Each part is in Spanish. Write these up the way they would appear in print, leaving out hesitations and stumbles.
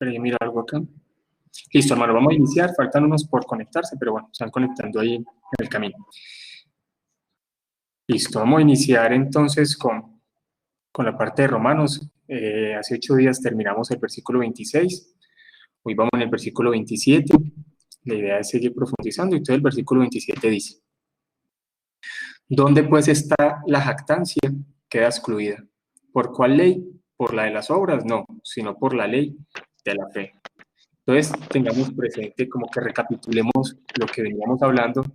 Espera, mira algo acá. Listo, hermano, vamos a iniciar. Faltan unos por conectarse, pero bueno, están conectando ahí en el camino. Listo, vamos a iniciar entonces con la parte de Romanos. Hace 8 días terminamos el versículo 26. Hoy vamos en el versículo 27. La idea es seguir profundizando. Entonces el versículo 27 dice: ¿dónde pues está la jactancia? Queda excluida. ¿Por cuál ley? ¿Por la de las obras? No, sino por la ley de la fe. Entonces, tengamos presente, como que recapitulemos lo que veníamos hablando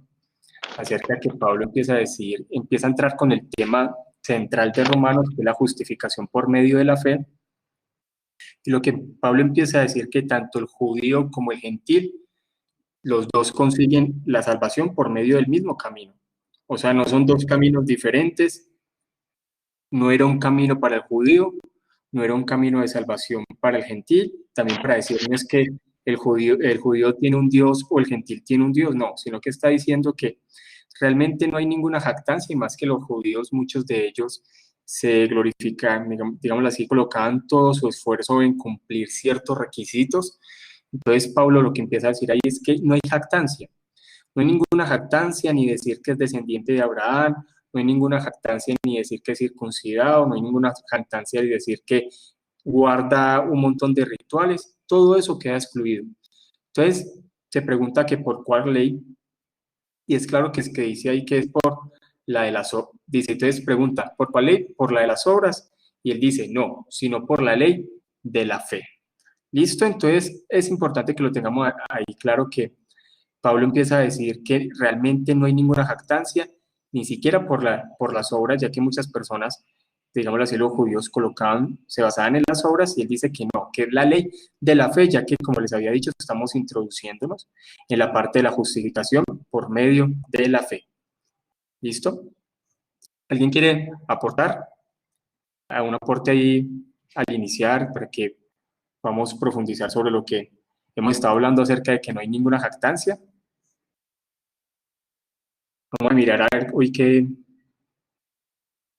acerca de que Pablo empieza a entrar con el tema central de Romanos, que es la justificación por medio de la fe. Y lo que Pablo empieza a decir que tanto el judío como el gentil, los dos consiguen la salvación por medio del mismo camino. O sea, no son dos caminos diferentes, no era un camino para el judío, no era un camino de salvación para el gentil, también para decir no es que el judío tiene un Dios o el gentil tiene un Dios, no, sino que está diciendo que realmente no hay ninguna jactancia, y más que los judíos, muchos de ellos se glorifican, digámoslo así, colocaban todo su esfuerzo en cumplir ciertos requisitos. Entonces Pablo lo que empieza a decir ahí es que no hay jactancia, no hay ninguna jactancia ni decir que es descendiente de Abraham, no hay ninguna jactancia ni decir que es circuncidado, no hay ninguna jactancia ni decir que guarda un montón de rituales, todo eso queda excluido. Entonces se pregunta que por cuál ley, y es claro que es que dice ahí que es por la de las obras. Dice, entonces pregunta, ¿por cuál ley? Por la de las obras. Y él dice, no, sino por la ley de la fe. ¿Listo? Entonces es importante que lo tengamos ahí claro, que Pablo empieza a decir que realmente no hay ninguna jactancia, ni siquiera por las obras, ya que muchas personas, digámoslo así, los judíos se basaban en las obras, y él dice que no, que es la ley de la fe, ya que, como les había dicho, estamos introduciéndonos en la parte de la justificación por medio de la fe. ¿Listo? ¿Alguien quiere aportar? ¿A un aporte ahí al iniciar para que vamos a profundizar sobre lo que hemos estado hablando acerca de que no hay ninguna jactancia? Vamos a mirar a ver hoy que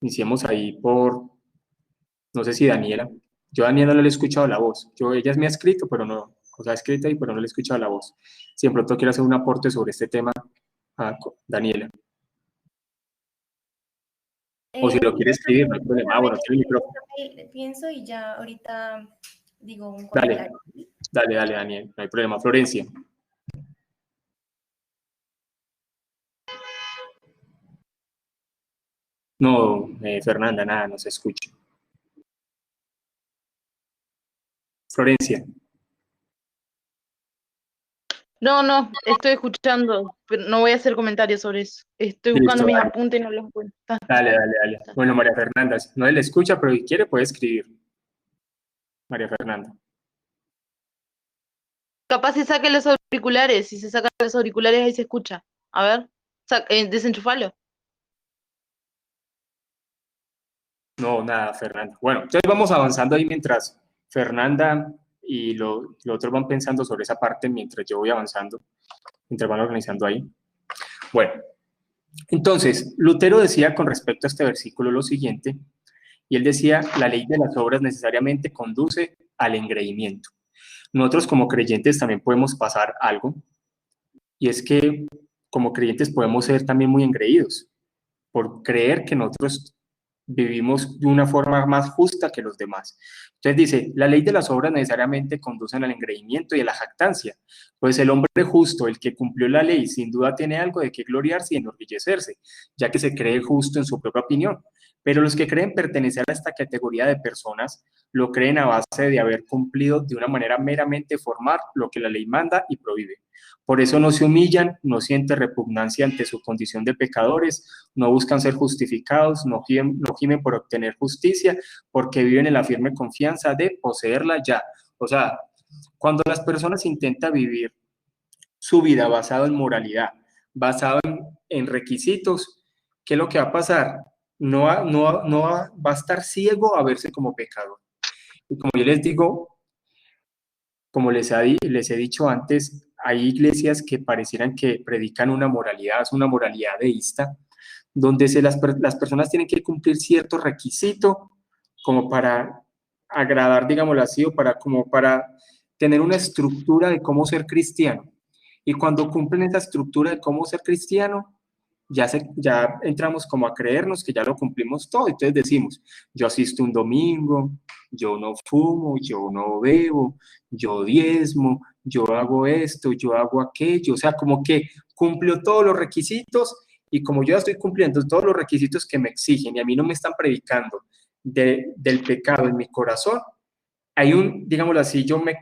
iniciemos ahí por, no sé si Daniela. Yo a Daniela no le he escuchado la voz. Ella me ha escrito, pero no, o sea, ha escrito ahí, pero no le he escuchado la voz. Si de pronto quiero hacer un aporte sobre este tema a Daniela. O si lo quiere escribir, no hay problema. Ah, bueno, tiene el micrófono. Pienso y ya ahorita digo un comentario. Dale, Daniel, no hay problema. Florencia. No, Fernanda, nada, no se escucha. Florencia. No, estoy escuchando, pero no voy a hacer comentarios sobre eso. Estoy buscando mis apuntes y no los encuentro. Dale. Bueno, María Fernanda, no le escucha, pero si quiere puede escribir. María Fernanda. Capaz se saque los auriculares, si se sacan los auriculares ahí se escucha. A ver, desenchufalo. No, nada, Fernanda. Bueno, entonces vamos avanzando ahí mientras Fernanda y los otros van pensando sobre esa parte mientras yo voy avanzando, mientras van organizando ahí. Bueno, entonces, Lutero decía con respecto a este versículo lo siguiente, y él decía, la ley de las obras necesariamente conduce al engreimiento. Nosotros como creyentes también podemos pasar algo, y es que como creyentes podemos ser también muy engreídos, por creer que nosotros vivimos de una forma más justa que los demás. Entonces dice, la ley de las obras necesariamente conducen al engreimiento y a la jactancia, pues el hombre justo, el que cumplió la ley, sin duda tiene algo de qué gloriarse y enorgullecerse, ya que se cree justo en su propia opinión. Pero los que creen pertenecer a esta categoría de personas, lo creen a base de haber cumplido de una manera meramente formal lo que la ley manda y prohíbe. Por eso no se humillan, no sienten repugnancia ante su condición de pecadores, no buscan ser justificados, no gimen por obtener justicia, porque viven en la firme confianza de poseerla ya. O sea, cuando las personas intentan vivir su vida basado en moralidad, basado en requisitos, ¿qué es lo que va a pasar? No va a estar ciego a verse como pecador. Y como yo les digo, como les he dicho antes, hay iglesias que parecieran que predican una moralidad, es una moralidad deísta, donde las personas tienen que cumplir cierto requisito como para agradar, digámoslo así, o para tener una estructura de cómo ser cristiano. Y cuando cumplen esa estructura de cómo ser cristiano, ya entramos como a creernos que ya lo cumplimos todo. Entonces decimos, yo asisto un domingo, yo no fumo, yo no bebo, yo diezmo, yo hago esto, yo hago aquello. O sea, como que cumplo todos los requisitos y como yo ya estoy cumpliendo todos los requisitos que me exigen y a mí no me están predicando del pecado en mi corazón, hay digámoslo así, yo me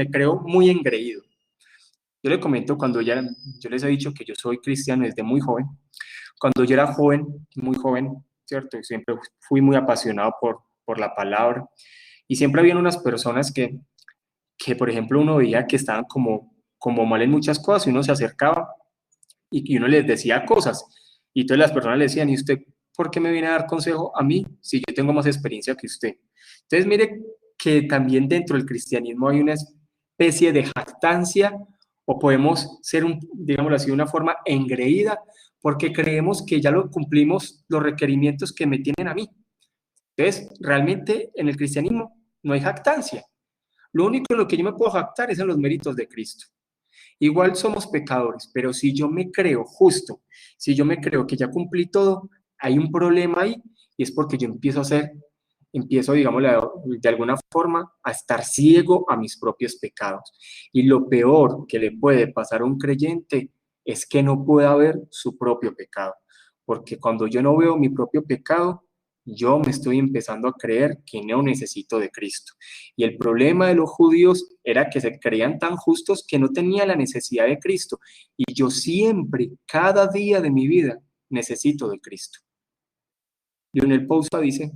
creo muy engreído. Yo le comento yo les he dicho que yo soy cristiano desde muy joven. Cuando yo era joven, muy joven, ¿cierto? Siempre fui muy apasionado por la palabra y siempre había unas personas por ejemplo, uno veía que estaban como mal en muchas cosas y uno se acercaba y uno les decía cosas y entonces las personas le decían, ¿y usted por qué me viene a dar consejo a mí si yo tengo más experiencia que usted? Entonces, mire que también dentro del cristianismo hay una especie de jactancia o podemos ser, digámoslo así, de una forma engreída porque creemos que ya lo cumplimos los requerimientos que me tienen a mí. Entonces, realmente en el cristianismo no hay jactancia. Lo único en lo que yo me puedo jactar es en los méritos de Cristo. Igual somos pecadores, pero si yo me creo justo, si yo me creo que ya cumplí todo, hay un problema ahí y es porque yo empiezo, digamos, de alguna forma a estar ciego a mis propios pecados. Y lo peor que le puede pasar a un creyente es que no pueda ver su propio pecado, porque cuando yo no veo mi propio pecado, yo me estoy empezando a creer que no necesito de Cristo. Y el problema de los judíos era que se creían tan justos que no tenían la necesidad de Cristo. Y yo siempre, cada día de mi vida, necesito de Cristo. Lionel Pousa dice,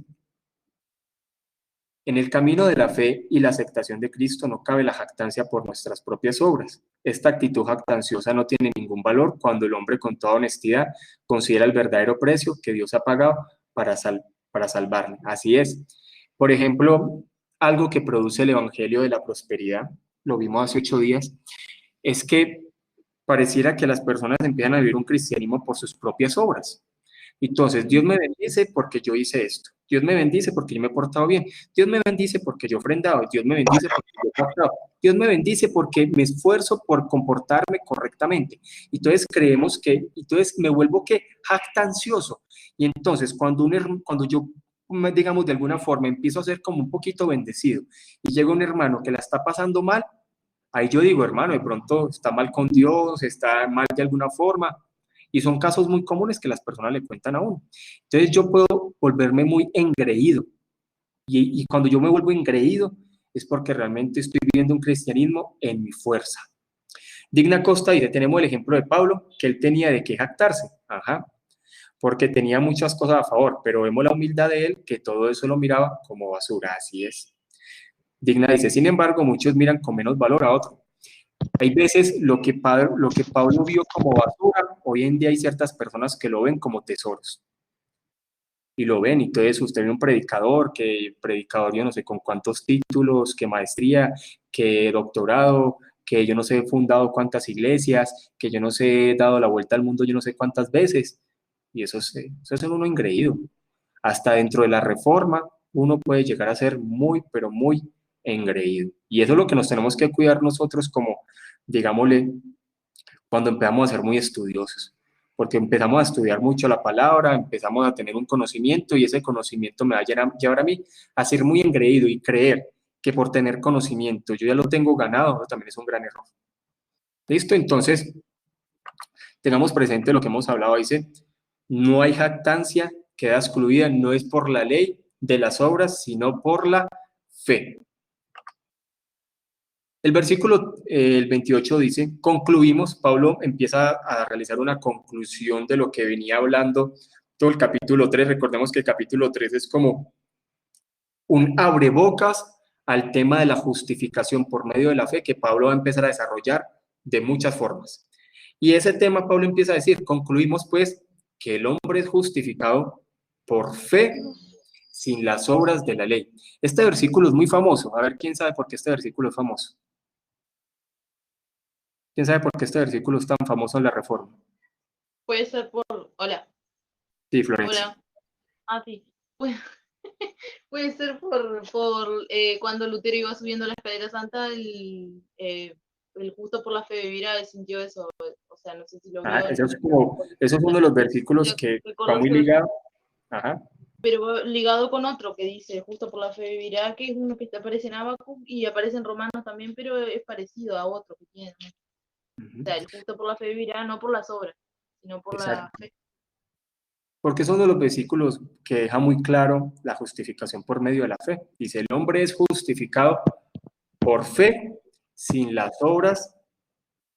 en el camino de la fe y la aceptación de Cristo no cabe la jactancia por nuestras propias obras. Esta actitud jactanciosa no tiene ningún valor cuando el hombre con toda honestidad considera el verdadero precio que Dios ha pagado para salvarle. Así es. Por ejemplo, algo que produce el Evangelio de la Prosperidad, lo vimos hace 8 días, es que pareciera que las personas empiezan a vivir un cristianismo por sus propias obras. Entonces, Dios me bendice porque yo hice esto. Dios me bendice porque yo me he portado bien. Dios me bendice porque yo he ofrendado. Dios me bendice porque yo he pactado. Dios me bendice porque me esfuerzo por comportarme correctamente. Entonces entonces me vuelvo jactancioso. Y entonces cuando yo, digamos, de alguna forma empiezo a ser como un poquito bendecido y llega un hermano que la está pasando mal, ahí yo digo, hermano, de pronto está mal con Dios, está mal de alguna forma. Y son casos muy comunes que las personas le cuentan a uno. Entonces yo puedo volverme muy engreído. Y cuando yo me vuelvo engreído es porque realmente estoy viviendo un cristianismo en mi fuerza. Digna Costa dice, tenemos el ejemplo de Pablo, que él tenía de qué jactarse. Ajá. Porque tenía muchas cosas a favor, pero vemos la humildad de él, que todo eso lo miraba como basura. Así es. Digna dice, sin embargo, muchos miran con menos valor a otro. Hay veces lo que Pablo vio como basura, hoy en día hay ciertas personas que lo ven como tesoros. Y lo ven, y entonces usted ve un predicador, yo no sé con cuántos títulos, qué maestría, qué doctorado, que yo no sé, he fundado cuántas iglesias, que yo no sé, he dado la vuelta al mundo yo no sé cuántas veces. Y eso es uno engreído. Hasta dentro de la reforma, uno puede llegar a ser muy, pero muy engreído. Y eso es lo que nos tenemos que cuidar nosotros como, digámosle, cuando empezamos a ser muy estudiosos, porque empezamos a estudiar mucho la palabra, empezamos a tener un conocimiento y ese conocimiento me va a llevar a mí a ser muy engreído y creer que por tener conocimiento yo ya lo tengo ganado, eso también es un gran error. ¿Listo? Entonces, tengamos presente lo que hemos hablado, dice, no hay jactancia, queda excluida, no es por la ley de las obras, sino por la fe. El versículo el 28 dice, concluimos, Pablo empieza a realizar una conclusión de lo que venía hablando todo el capítulo 3. Recordemos que el capítulo 3 es como un abrebocas al tema de la justificación por medio de la fe que Pablo va a empezar a desarrollar de muchas formas. Y ese tema Pablo empieza a decir, concluimos pues que el hombre es justificado por fe sin las obras de la ley. Este versículo es muy famoso. A ver, ¿quién sabe por qué este versículo es famoso? ¿Quién sabe por qué este versículo es tan famoso en la Reforma? Puede ser por... Hola. Sí, Florencia. Hola. Ah, sí. Puede ser por cuando Lutero iba subiendo la escalera santa, el justo por la fe vivirá, sintió eso. O sea, no sé si lo vio Eso eso es uno de los versículos que va muy recordarse, ligado. Ajá. pero ligado con otro que dice justo por la fe vivirá, que es uno que aparece en Habacuc y aparece en Romanos también, pero es parecido a otro que tiene. O sea, el justo por la fe vivirá, no por las obras, sino por la Exacto. fe. Porque es uno de los versículos que deja muy claro la justificación por medio de la fe. Dice, el hombre es justificado por fe sin las obras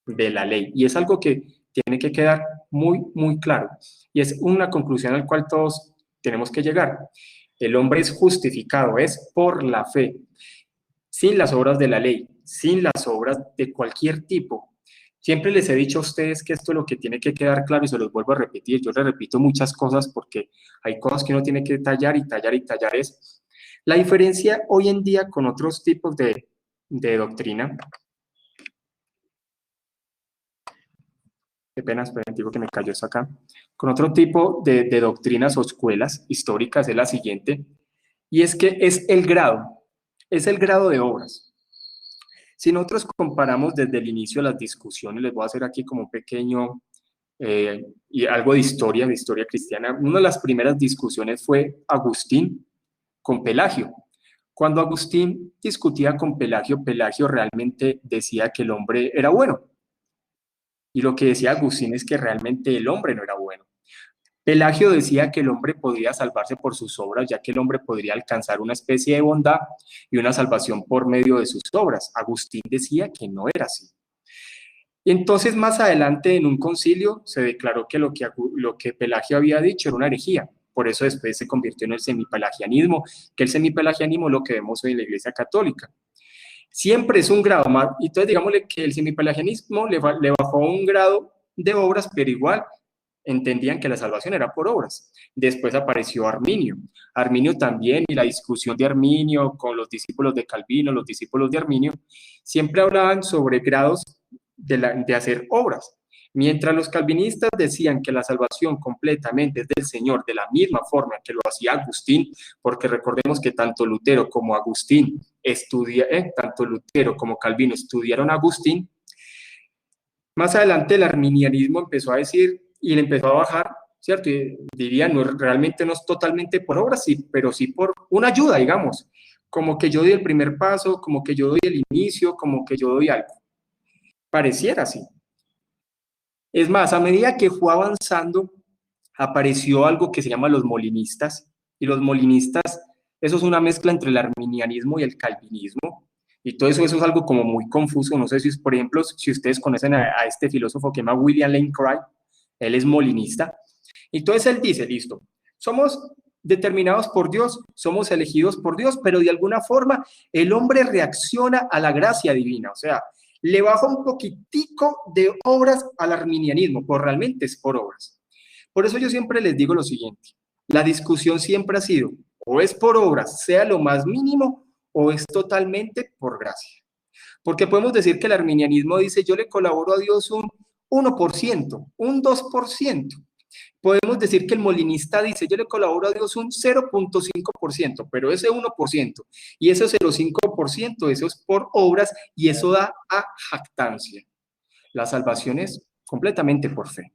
de la ley. Y es algo que tiene que quedar muy claro. Y es una conclusión al cual todos tenemos que llegar. El hombre es justificado, es por la fe, sin las obras de la ley, sin las obras de cualquier tipo. Siempre les he dicho a ustedes que esto es lo que tiene que quedar claro y se los vuelvo a repetir. Yo les repito muchas cosas porque hay cosas que uno tiene que tallar y tallar y tallar. Es la diferencia hoy en día con otros tipos de doctrina. Qué pena, esperen, digo que me cayó esto acá. Con otro tipo de doctrinas o escuelas históricas es la siguiente, y es que es el grado de obras. Si nosotros comparamos desde el inicio de las discusiones, les voy a hacer aquí como un pequeño y algo de historia cristiana. Una de las primeras discusiones fue Agustín con Pelagio. Cuando Agustín discutía con Pelagio, Pelagio realmente decía que el hombre era bueno. Y lo que decía Agustín es que realmente el hombre no era bueno. Pelagio decía que el hombre podía salvarse por sus obras, ya que el hombre podría alcanzar una especie de bondad y una salvación por medio de sus obras. Agustín decía que no era así. Y entonces más adelante en un concilio se declaró que lo que Pelagio había dicho era una herejía. Por eso después se convirtió en el semipelagianismo, que el semipelagianismo es lo que vemos hoy en la Iglesia Católica. Siempre es un grado más, entonces digámosle que el semipelagianismo le bajó un grado de obras, pero igual entendían que la salvación era por obras. Después apareció Arminio. Arminio también, y la discusión de Arminio con los discípulos de Calvino, los discípulos de Arminio, siempre hablaban sobre grados de hacer obras. Mientras los calvinistas decían que la salvación completamente es del Señor, de la misma forma que lo hacía Agustín, porque recordemos que tanto Lutero como Agustín tanto Lutero como Calvino estudiaron a Agustín. Más adelante el arminianismo empezó a decir y le empezó a bajar, ¿cierto? Y diría, no, realmente no es totalmente por obras, sí, pero sí por una ayuda, digamos, como que yo doy el primer paso, como que yo doy el inicio, como que yo doy algo. Pareciera así. Es más, a medida que fue avanzando, apareció algo que se llama los molinistas, y los molinistas, eso es una mezcla entre el arminianismo y el calvinismo, y todo eso es algo como muy confuso. No sé si, por ejemplo, si ustedes conocen a este filósofo que se llama William Lane Craig, él es molinista, y entonces él dice, listo, somos determinados por Dios, somos elegidos por Dios, pero de alguna forma el hombre reacciona a la gracia divina, o sea, le baja un poquitico de obras al arminianismo, pues realmente es por obras. Por eso yo siempre les digo lo siguiente, la discusión siempre ha sido, o es por obras, sea lo más mínimo, o es totalmente por gracia. Porque podemos decir que el arminianismo dice, yo le colaboro a Dios un 1%, un 2%. Podemos decir que el molinista dice, yo le colaboro a Dios un 0.5%, pero ese 1% y ese 0.5%, eso es por obras y eso da a jactancia. La salvación es completamente por fe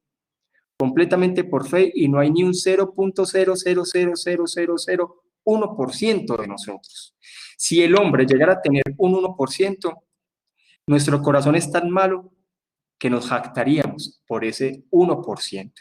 y no hay ni un 0.0000001% de nosotros. Si el hombre llegara a tener un 1%, nuestro corazón es tan malo que nos jactaríamos por ese 1%.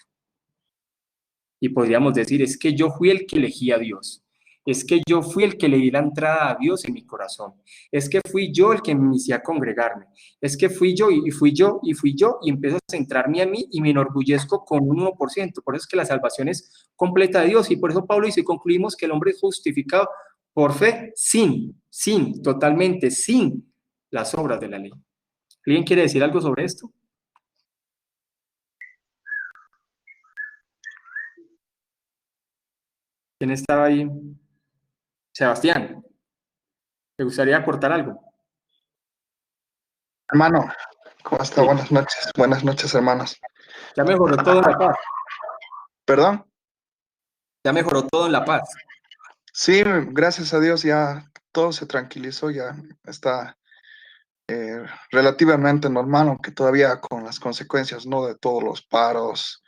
Y podríamos decir, es que yo fui el que elegí a Dios, es que yo fui el que le di la entrada a Dios en mi corazón, es que fui yo el que me inicié a congregarme, es que fui yo y fui yo y fui yo y empiezo a centrarme a mí y me enorgullezco con un 1%. Por eso es que la salvación es completa de Dios y por eso Pablo dice, concluimos que el hombre es justificado por fe totalmente sin las obras de la ley. ¿Alguien quiere decir algo sobre esto? ¿Quién estaba ahí? Sebastián, ¿te gustaría aportar algo? Hermano, ¿cómo está? Sí. Buenas noches, hermanos. Ya mejoró todo en La Paz. ¿Perdón? Ya mejoró todo en La Paz. Sí, gracias a Dios ya todo se tranquilizó, ya está relativamente normal, aunque todavía con las consecuencias, ¿no? De todos los paros,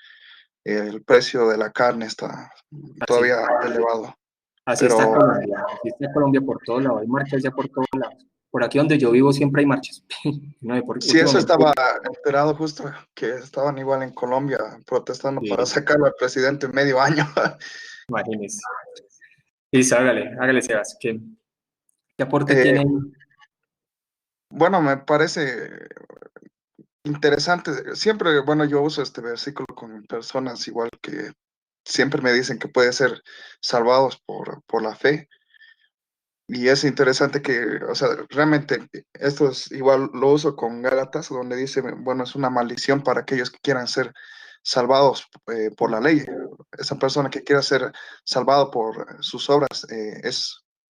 el precio de la carne está Así, todavía elevado. así está Pero Colombia, así está Colombia por todos lados, hay marchas ya por todos lados. Por aquí donde yo vivo siempre hay marchas. No, sí, eso últimamente, estaba enterado justo, que estaban igual en Colombia protestando para sacarlo al presidente en medio año. imagínense. Listo, hágale, Sebas. ¿Qué aporte Eh, tiene? bueno, me parece interesante. Siempre, bueno, yo uso este versículo con personas igual que siempre me dicen que puede ser salvados por la fe. Y es interesante que, o sea, realmente esto es igual lo uso con Gálatas, donde dice, bueno, es una maldición para aquellos que quieran ser salvados por la ley. Esa persona que quiera ser salvado por sus obras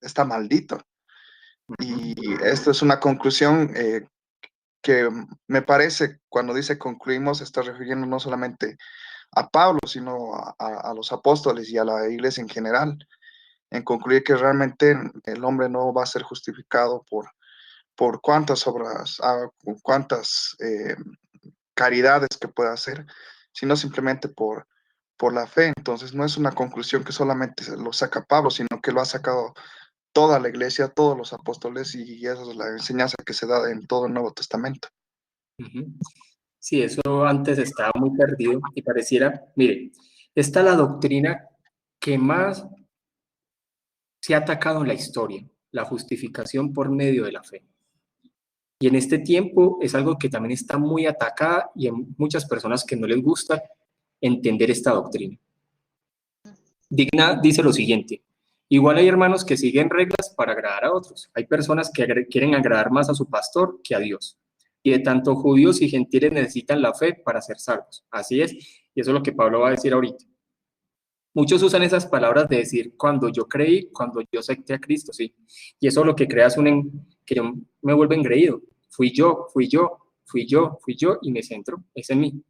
está maldito. Y esto es una conclusión que me parece, cuando dice concluimos, está refiriendo no solamente a Pablo, sino a los apóstoles y a la iglesia en general, en concluir que realmente el hombre no va a ser justificado por cuántas obras, cuántas caridades que pueda hacer, sino simplemente por la fe. Entonces no es una conclusión que solamente lo saca Pablo, sino que lo ha sacado toda la iglesia, todos los apóstoles, y esa es la enseñanza que se da en todo el Nuevo Testamento. Ujú. Sí, eso antes estaba muy perdido y pareciera, mire, esta es la doctrina que más se ha atacado en la historia, la justificación por medio de la fe. Y en este tiempo es algo que también está muy atacada y hay muchas personas que no les gusta entender esta doctrina. Digna dice lo siguiente: igual hay hermanos que siguen reglas para agradar a otros. Hay personas que quieren agradar más a su pastor que a Dios. Y de tanto judíos y gentiles necesitan la fe para ser salvos. Así es, y eso es lo que Pablo va a decir ahorita. Muchos usan esas palabras de decir cuando yo creí, cuando yo acepté a Cristo, sí. Y eso lo que crea es que yo me vuelvo engreído. Fui yo y me centro, es en mí.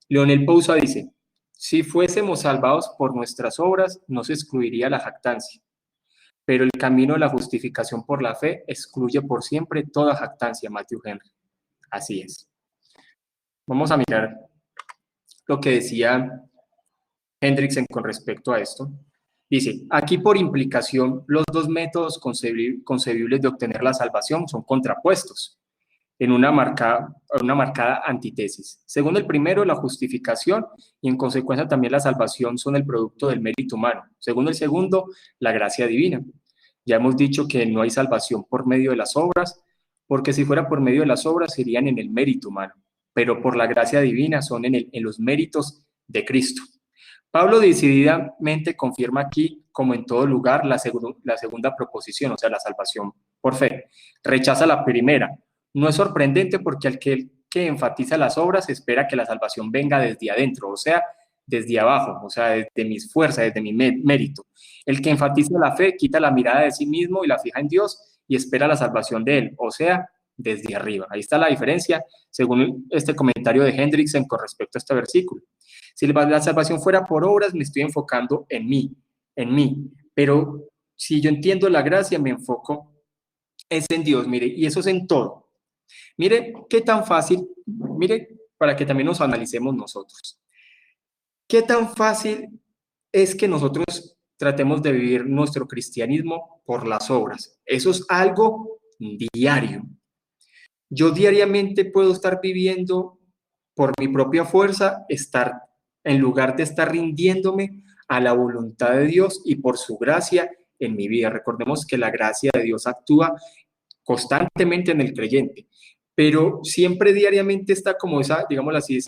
Leonel Pousa dice: si fuésemos salvados por nuestras obras, no se excluiría la jactancia, pero el camino de la justificación por la fe excluye por siempre toda jactancia, Matthew Henry. Así es. Vamos a mirar lo que decía Hendrickson con respecto a esto. Dice, aquí por implicación, los dos métodos concebibles de obtener la salvación son contrapuestos en una marcada antítesis. Según el primero, la justificación y en consecuencia también la salvación son el producto del mérito humano. Según el segundo, la gracia divina. Ya hemos dicho que no hay salvación por medio de las obras, porque si fuera por medio de las obras serían en el mérito humano, pero por la gracia divina son en los méritos de Cristo. Pablo decididamente confirma aquí, como en todo lugar, la segunda proposición, o sea, la salvación por fe. Rechaza la primera. No es sorprendente porque al que enfatiza las obras espera que la salvación venga desde adentro, o sea, desde abajo, o sea, desde mis fuerzas, desde mi mérito. El que enfatiza la fe quita la mirada de sí mismo y la fija en Dios y espera la salvación de él, o sea, desde arriba. Ahí está la diferencia, según este comentario de Hendrickson con respecto a este versículo. Si la salvación fuera por obras, me estoy enfocando en mí. Pero si yo entiendo la gracia, me enfoco es en Dios, mire, y eso es en todo. Mire qué tan fácil, mire, para que también nos analicemos nosotros. Qué tan fácil es que nosotros tratemos de vivir nuestro cristianismo por las obras. Eso es algo diario. Yo diariamente puedo estar viviendo por mi propia fuerza, en lugar de estar rindiéndome a la voluntad de Dios y por su gracia en mi vida. Recordemos que la gracia de Dios actúa constantemente en el creyente, pero siempre diariamente está como esa, digámoslo así,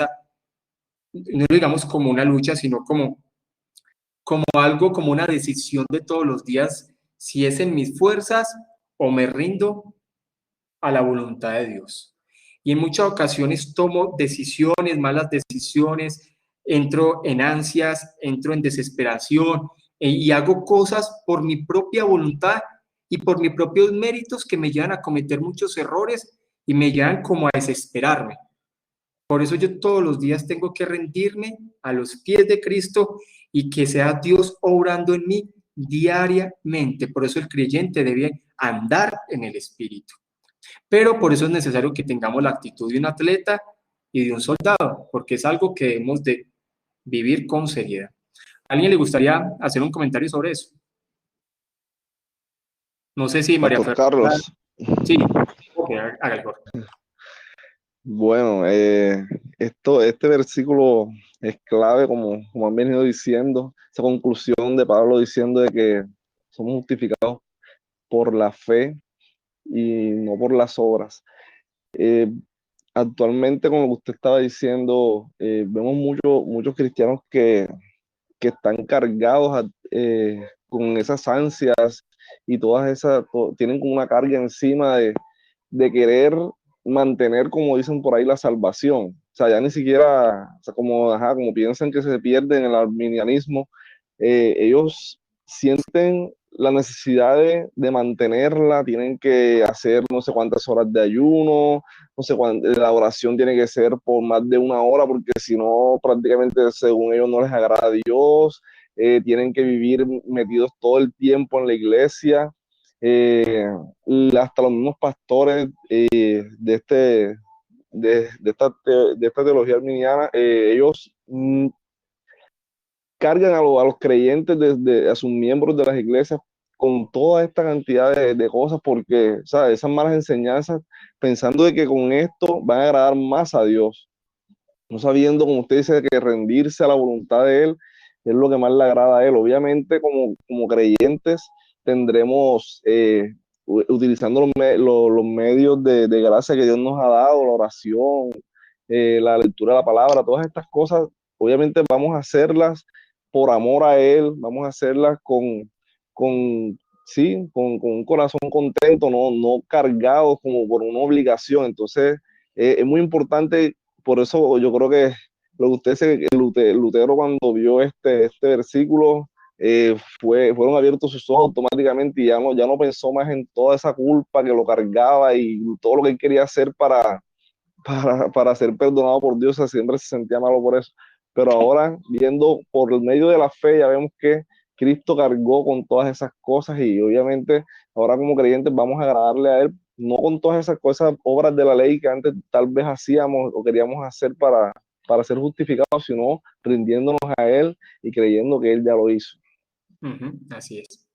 no digamos como una lucha, sino como algo, como una decisión de todos los días, si es en mis fuerzas o me rindo a la voluntad de Dios. Y en muchas ocasiones tomo decisiones, malas decisiones, entro en ansias, entro en desesperación y hago cosas por mi propia voluntad y por mis propios méritos que me llevan a cometer muchos errores y me llevan como a desesperarme. Por eso yo todos los días tengo que rendirme a los pies de Cristo y que sea Dios obrando en mí diariamente. Por eso el creyente debe andar en el Espíritu. Pero por eso es necesario que tengamos la actitud de un atleta y de un soldado, porque es algo que debemos de vivir con seriedad. ¿A alguien le gustaría hacer un comentario sobre eso? No sé si María Pastor Fernanda. Carlos, Sí, ok, hágalo. bueno, este versículo es clave, como han venido diciendo, esa conclusión de Pablo diciendo de que somos justificados por la fe y no por las obras. Actualmente, como usted estaba diciendo, vemos muchos cristianos que están cargados con esas ansias y tienen como una carga encima de querer mantener, como dicen por ahí, la salvación. O sea, ya ni siquiera, o sea, como piensan que se pierden en el arminianismo, ellos sienten la necesidad de mantenerla, tienen que hacer no sé cuántas horas de ayuno, no sé cuánto, la oración tiene que ser por más de una hora, porque si no, prácticamente según ellos no les agrada a Dios, tienen que vivir metidos todo el tiempo en la iglesia. Y hasta los mismos pastores de esta teología arminiana, ellos cargan a los creyentes, a sus miembros de las iglesias, con toda esta cantidad de cosas, porque, ¿sabes? Esas malas enseñanzas, pensando de que con esto van a agradar más a Dios, no sabiendo, como usted dice, que rendirse a la voluntad de Él es lo que más le agrada a Él. Obviamente, como creyentes, tendremos, utilizando los medios de gracia que Dios nos ha dado, la oración, la lectura de la palabra, todas estas cosas, obviamente vamos a hacerlas por amor a Él, vamos a hacerlas con un corazón contento, no cargados como por una obligación. Entonces, es muy importante. Por eso yo creo que lo que usted dice, que Lutero cuando vio este versículo, fueron abiertos sus ojos automáticamente y ya no pensó más en toda esa culpa que lo cargaba y todo lo que él quería hacer para ser perdonado por Dios. O sea, siempre se sentía malo por eso. Pero ahora, viendo por el medio de la fe, ya vemos que Cristo cargó con todas esas cosas y obviamente ahora como creyentes vamos a agradarle a Él, no con todas esas cosas, obras de la ley que antes tal vez hacíamos o queríamos hacer para ser justificados, sino rindiéndonos a Él y creyendo que Él ya lo hizo. Así es.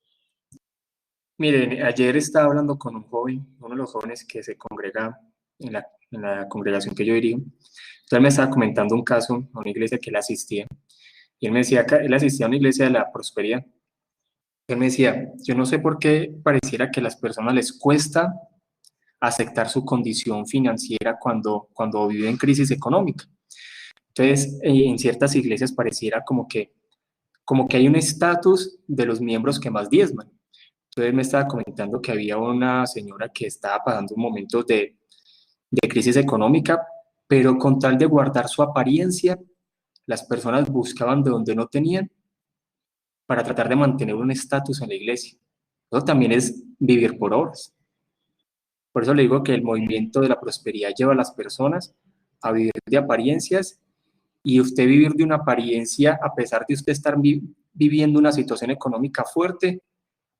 Miren, ayer estaba hablando con un joven, uno de los jóvenes que se congrega en la congregación que yo dirijo. Entonces me estaba comentando un caso a una iglesia que él asistía. Y él me decía que él asistía a una iglesia de la prosperidad. Él me decía, yo no sé por qué pareciera que a las personas les cuesta aceptar su condición financiera cuando viven crisis económica. Entonces, en ciertas iglesias pareciera como que hay un estatus de los miembros que más diezman. Entonces me estaba comentando que había una señora que estaba pasando un momento de crisis económica, pero con tal de guardar su apariencia, las personas buscaban de donde no tenían para tratar de mantener un estatus en la iglesia. Eso también es vivir por obras. Por eso le digo que el movimiento de la prosperidad lleva a las personas a vivir de apariencias, y usted vivir de una apariencia a pesar de usted estar viviendo una situación económica fuerte,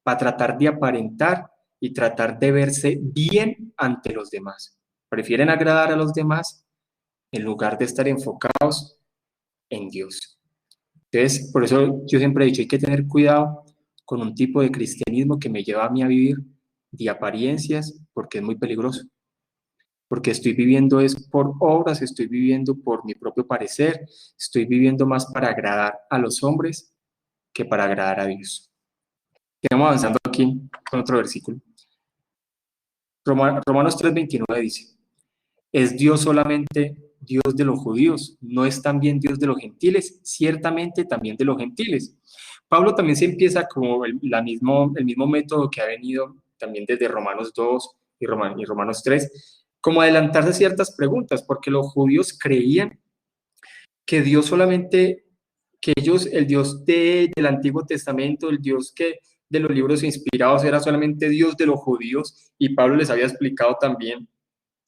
para tratar de aparentar y tratar de verse bien ante los demás. Prefieren agradar a los demás en lugar de estar enfocados en Dios. Entonces, por eso yo siempre he dicho, hay que tener cuidado con un tipo de cristianismo que me lleva a mí a vivir de apariencias, porque es muy peligroso. Porque estoy viviendo es por obras, estoy viviendo por mi propio parecer, estoy viviendo más para agradar a los hombres que para agradar a Dios. Seguimos avanzando aquí con otro versículo. Romanos 3:29 dice, ¿es Dios solamente Dios de los judíos? ¿No es también Dios de los gentiles? Ciertamente también de los gentiles. Pablo también se empieza como el mismo método que ha venido también desde Romanos 2 y Romanos 3, como adelantarse a ciertas preguntas, porque los judíos creían que Dios solamente, que ellos, el Dios del Antiguo Testamento, el Dios que de los libros inspirados era solamente Dios de los judíos, y Pablo les había explicado también,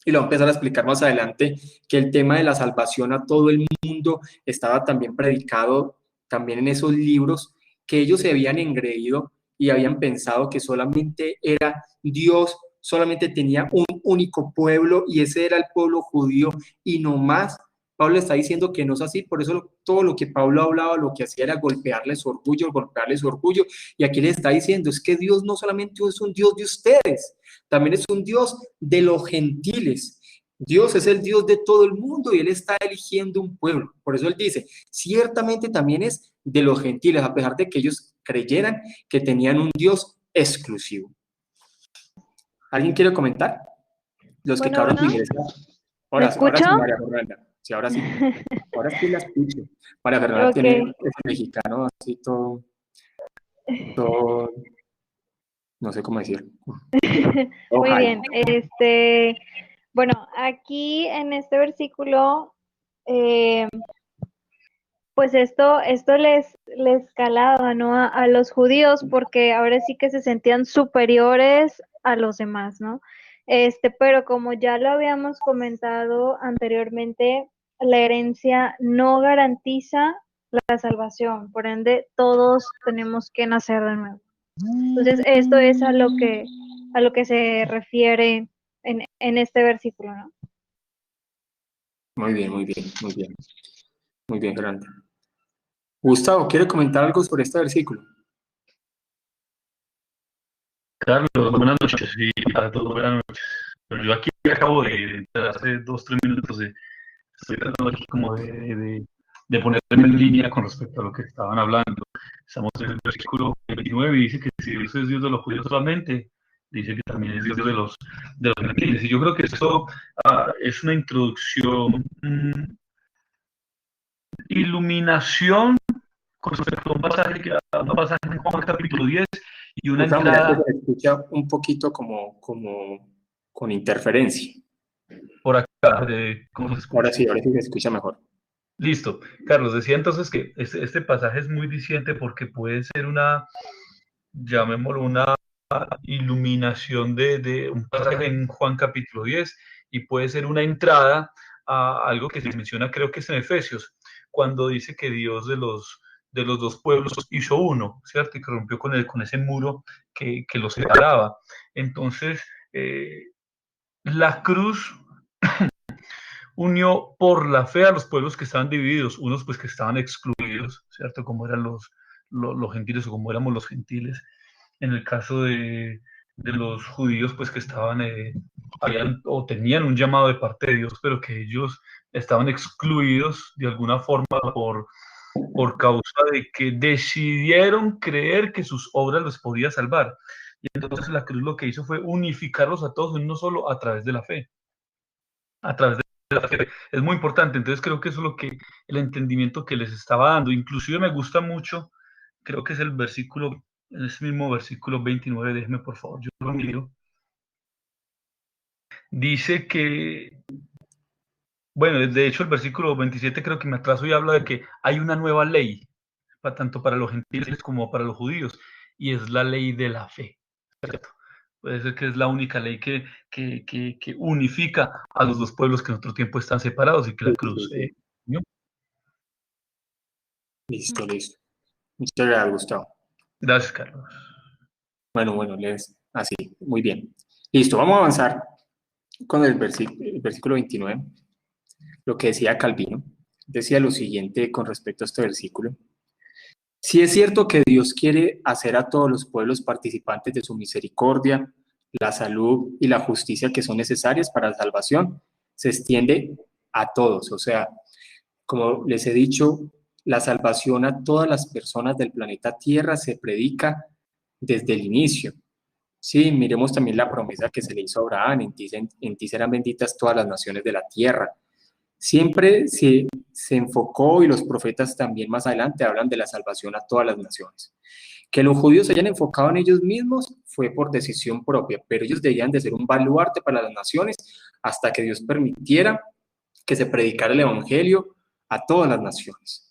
y lo va a empezar a explicar más adelante, que el tema de la salvación a todo el mundo estaba también predicado también en esos libros, que ellos se habían engreído y habían pensado que solamente era Dios, solamente tenía un único pueblo y ese era el pueblo judío y no más. Pablo está diciendo que no es así, por eso todo lo que Pablo hablaba, lo que hacía era golpearles su orgullo, y aquí les está diciendo, es que Dios no solamente es un Dios de ustedes, también es un Dios de los gentiles. Dios es el Dios de todo el mundo y Él está eligiendo un pueblo. Por eso Él dice, ciertamente también es de los gentiles, a pesar de que ellos creyeran que tenían un Dios exclusivo. ¿Alguien quiere comentar? Los que acaban de ingresar. Ahora sí, María Fernanda. Sí, ahora sí. Ahora sí la escucho. María Fernanda tiene ese mexicano así todo, no sé cómo decirlo. Muy bien. Bueno, aquí en este versículo, pues esto les calaba, ¿no? A los judíos, porque ahora sí que se sentían superiores a los demás, ¿no? Pero como ya lo habíamos comentado anteriormente, la herencia no garantiza la salvación, por ende todos tenemos que nacer de nuevo. Entonces esto es a lo que se refiere en este versículo, ¿no? Muy bien, Fernanda. Gustavo, ¿quiere comentar algo sobre este versículo? Carlos, buenas noches, y a todos buenas noches. Pero yo aquí acabo de entrar hace 2-3 minutos, estoy tratando aquí como de ponerme en línea con respecto a lo que estaban hablando. Estamos en el versículo 29 y dice que si Dios es Dios de los judíos solamente, dice que también es Dios de los gentiles. Y yo creo que esto es una introducción, iluminación con respecto a un pasaje en Juan capítulo 10 y una entrada. Se escucha un poquito como con interferencia. Por acá, ¿cómo se escucha? Ahora sí se escucha mejor. Listo. Carlos, decía entonces que este pasaje es muy diciente porque puede ser llamémoslo una iluminación de un pasaje en Juan capítulo 10 y puede ser una entrada a algo que se menciona, creo que es en Efesios, cuando dice que Dios de los dos pueblos hizo uno, ¿cierto? Y que rompió con ese muro que los separaba. Entonces, la cruz unió por la fe a los pueblos que estaban divididos, unos pues que estaban excluidos, ¿cierto? Como eran los gentiles o como éramos los gentiles. En el caso de los judíos, pues que estaban, habían o tenían un llamado de parte de Dios, pero que ellos estaban excluidos de alguna forma por causa de que decidieron creer que sus obras los podía salvar. Y entonces la cruz lo que hizo fue unificarlos a todos en uno solo a través de la fe. A través de la fe. Es muy importante. Entonces creo que eso es lo que el entendimiento que les estaba dando. Inclusive me gusta mucho, creo que es el versículo, ese mismo versículo 29, déjeme por favor, yo lo miro. Dice que, bueno, de hecho el versículo 27 creo que me atraso y habla de que hay una nueva ley, tanto para los gentiles como para los judíos, y es la ley de la fe, ¿cierto? Puede ser que es la única ley que unifica a los dos pueblos que en otro tiempo están separados y que la cruz unió. Listo. Muchas gracias, Gustavo. Gracias, Carlos. Bueno, lees así, muy bien. Listo, vamos a avanzar con el versículo 29. Lo que decía Calvino, decía lo siguiente con respecto a este versículo. Si es cierto que Dios quiere hacer a todos los pueblos participantes de su misericordia, la salud y la justicia que son necesarias para la salvación, se extiende a todos. O sea, como les he dicho, la salvación a todas las personas del planeta Tierra se predica desde el inicio. Sí, miremos también la promesa que se le hizo a Abraham, en ti serán benditas todas las naciones de la tierra. Siempre se enfocó, y los profetas también más adelante hablan de la salvación a todas las naciones. Que los judíos se hayan enfocado en ellos mismos fue por decisión propia, pero ellos debían de ser un baluarte para las naciones hasta que Dios permitiera que se predicara el evangelio a todas las naciones.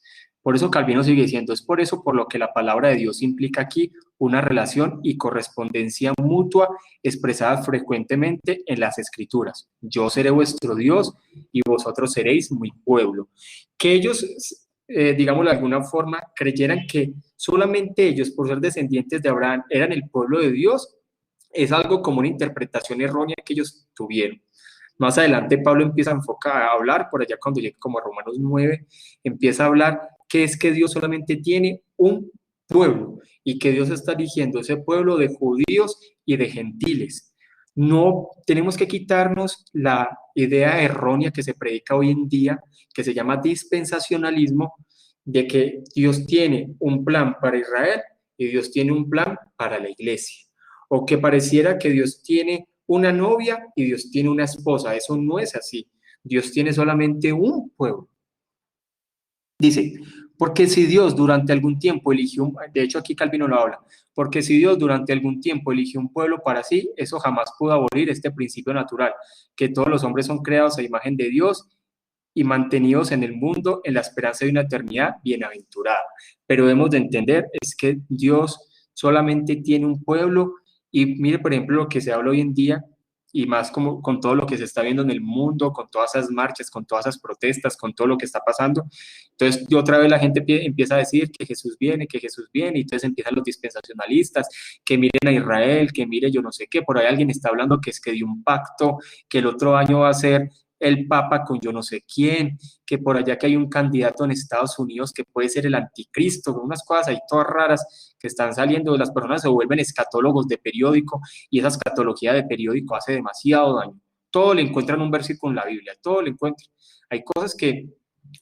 Por eso Calvino sigue diciendo, es por eso por lo que la palabra de Dios implica aquí una relación y correspondencia mutua expresadas frecuentemente en las Escrituras. Yo seré vuestro Dios y vosotros seréis mi pueblo. Que ellos digámoslo de alguna forma, creyeran que solamente ellos, por ser descendientes de Abraham, eran el pueblo de Dios, es algo como una interpretación errónea que ellos tuvieron. Más adelante Pablo empieza a hablar, por allá cuando llegue como a Romanos 9, empieza a hablar que es que Dios solamente tiene un pueblo y que Dios está eligiendo ese pueblo de judíos y de gentiles. No tenemos que quitarnos la idea errónea que se predica hoy en día, que se llama dispensacionalismo, de que Dios tiene un plan para Israel y Dios tiene un plan para la iglesia. O que pareciera que Dios tiene una novia y Dios tiene una esposa. Eso no es así. Dios tiene solamente un pueblo. Dice, porque si Dios durante algún tiempo eligió, de hecho aquí Calvino lo habla, porque si Dios durante algún tiempo eligió un pueblo para sí, eso jamás pudo abolir este principio natural, que todos los hombres son creados a imagen de Dios y mantenidos en el mundo en la esperanza de una eternidad bienaventurada. Pero debemos de entender es que Dios solamente tiene un pueblo y mire, por ejemplo, lo que se habla hoy en día y más como con todo lo que se está viendo en el mundo, con todas esas marchas, con todas esas protestas, con todo lo que está pasando. Entonces, otra vez la gente empieza a decir que Jesús viene, y entonces empiezan los dispensacionalistas, que miren a Israel, que mire yo no sé qué, por ahí alguien está hablando que es que dio un pacto, que el otro año va a ser el Papa con yo no sé quién, que por allá que hay un candidato en Estados Unidos que puede ser el anticristo, unas cosas ahí todas raras que están saliendo, de las personas se vuelven escatólogos de periódico y esa escatología de periódico hace demasiado daño. Todo le encuentran un versículo en la Biblia, todo le encuentran. Hay cosas que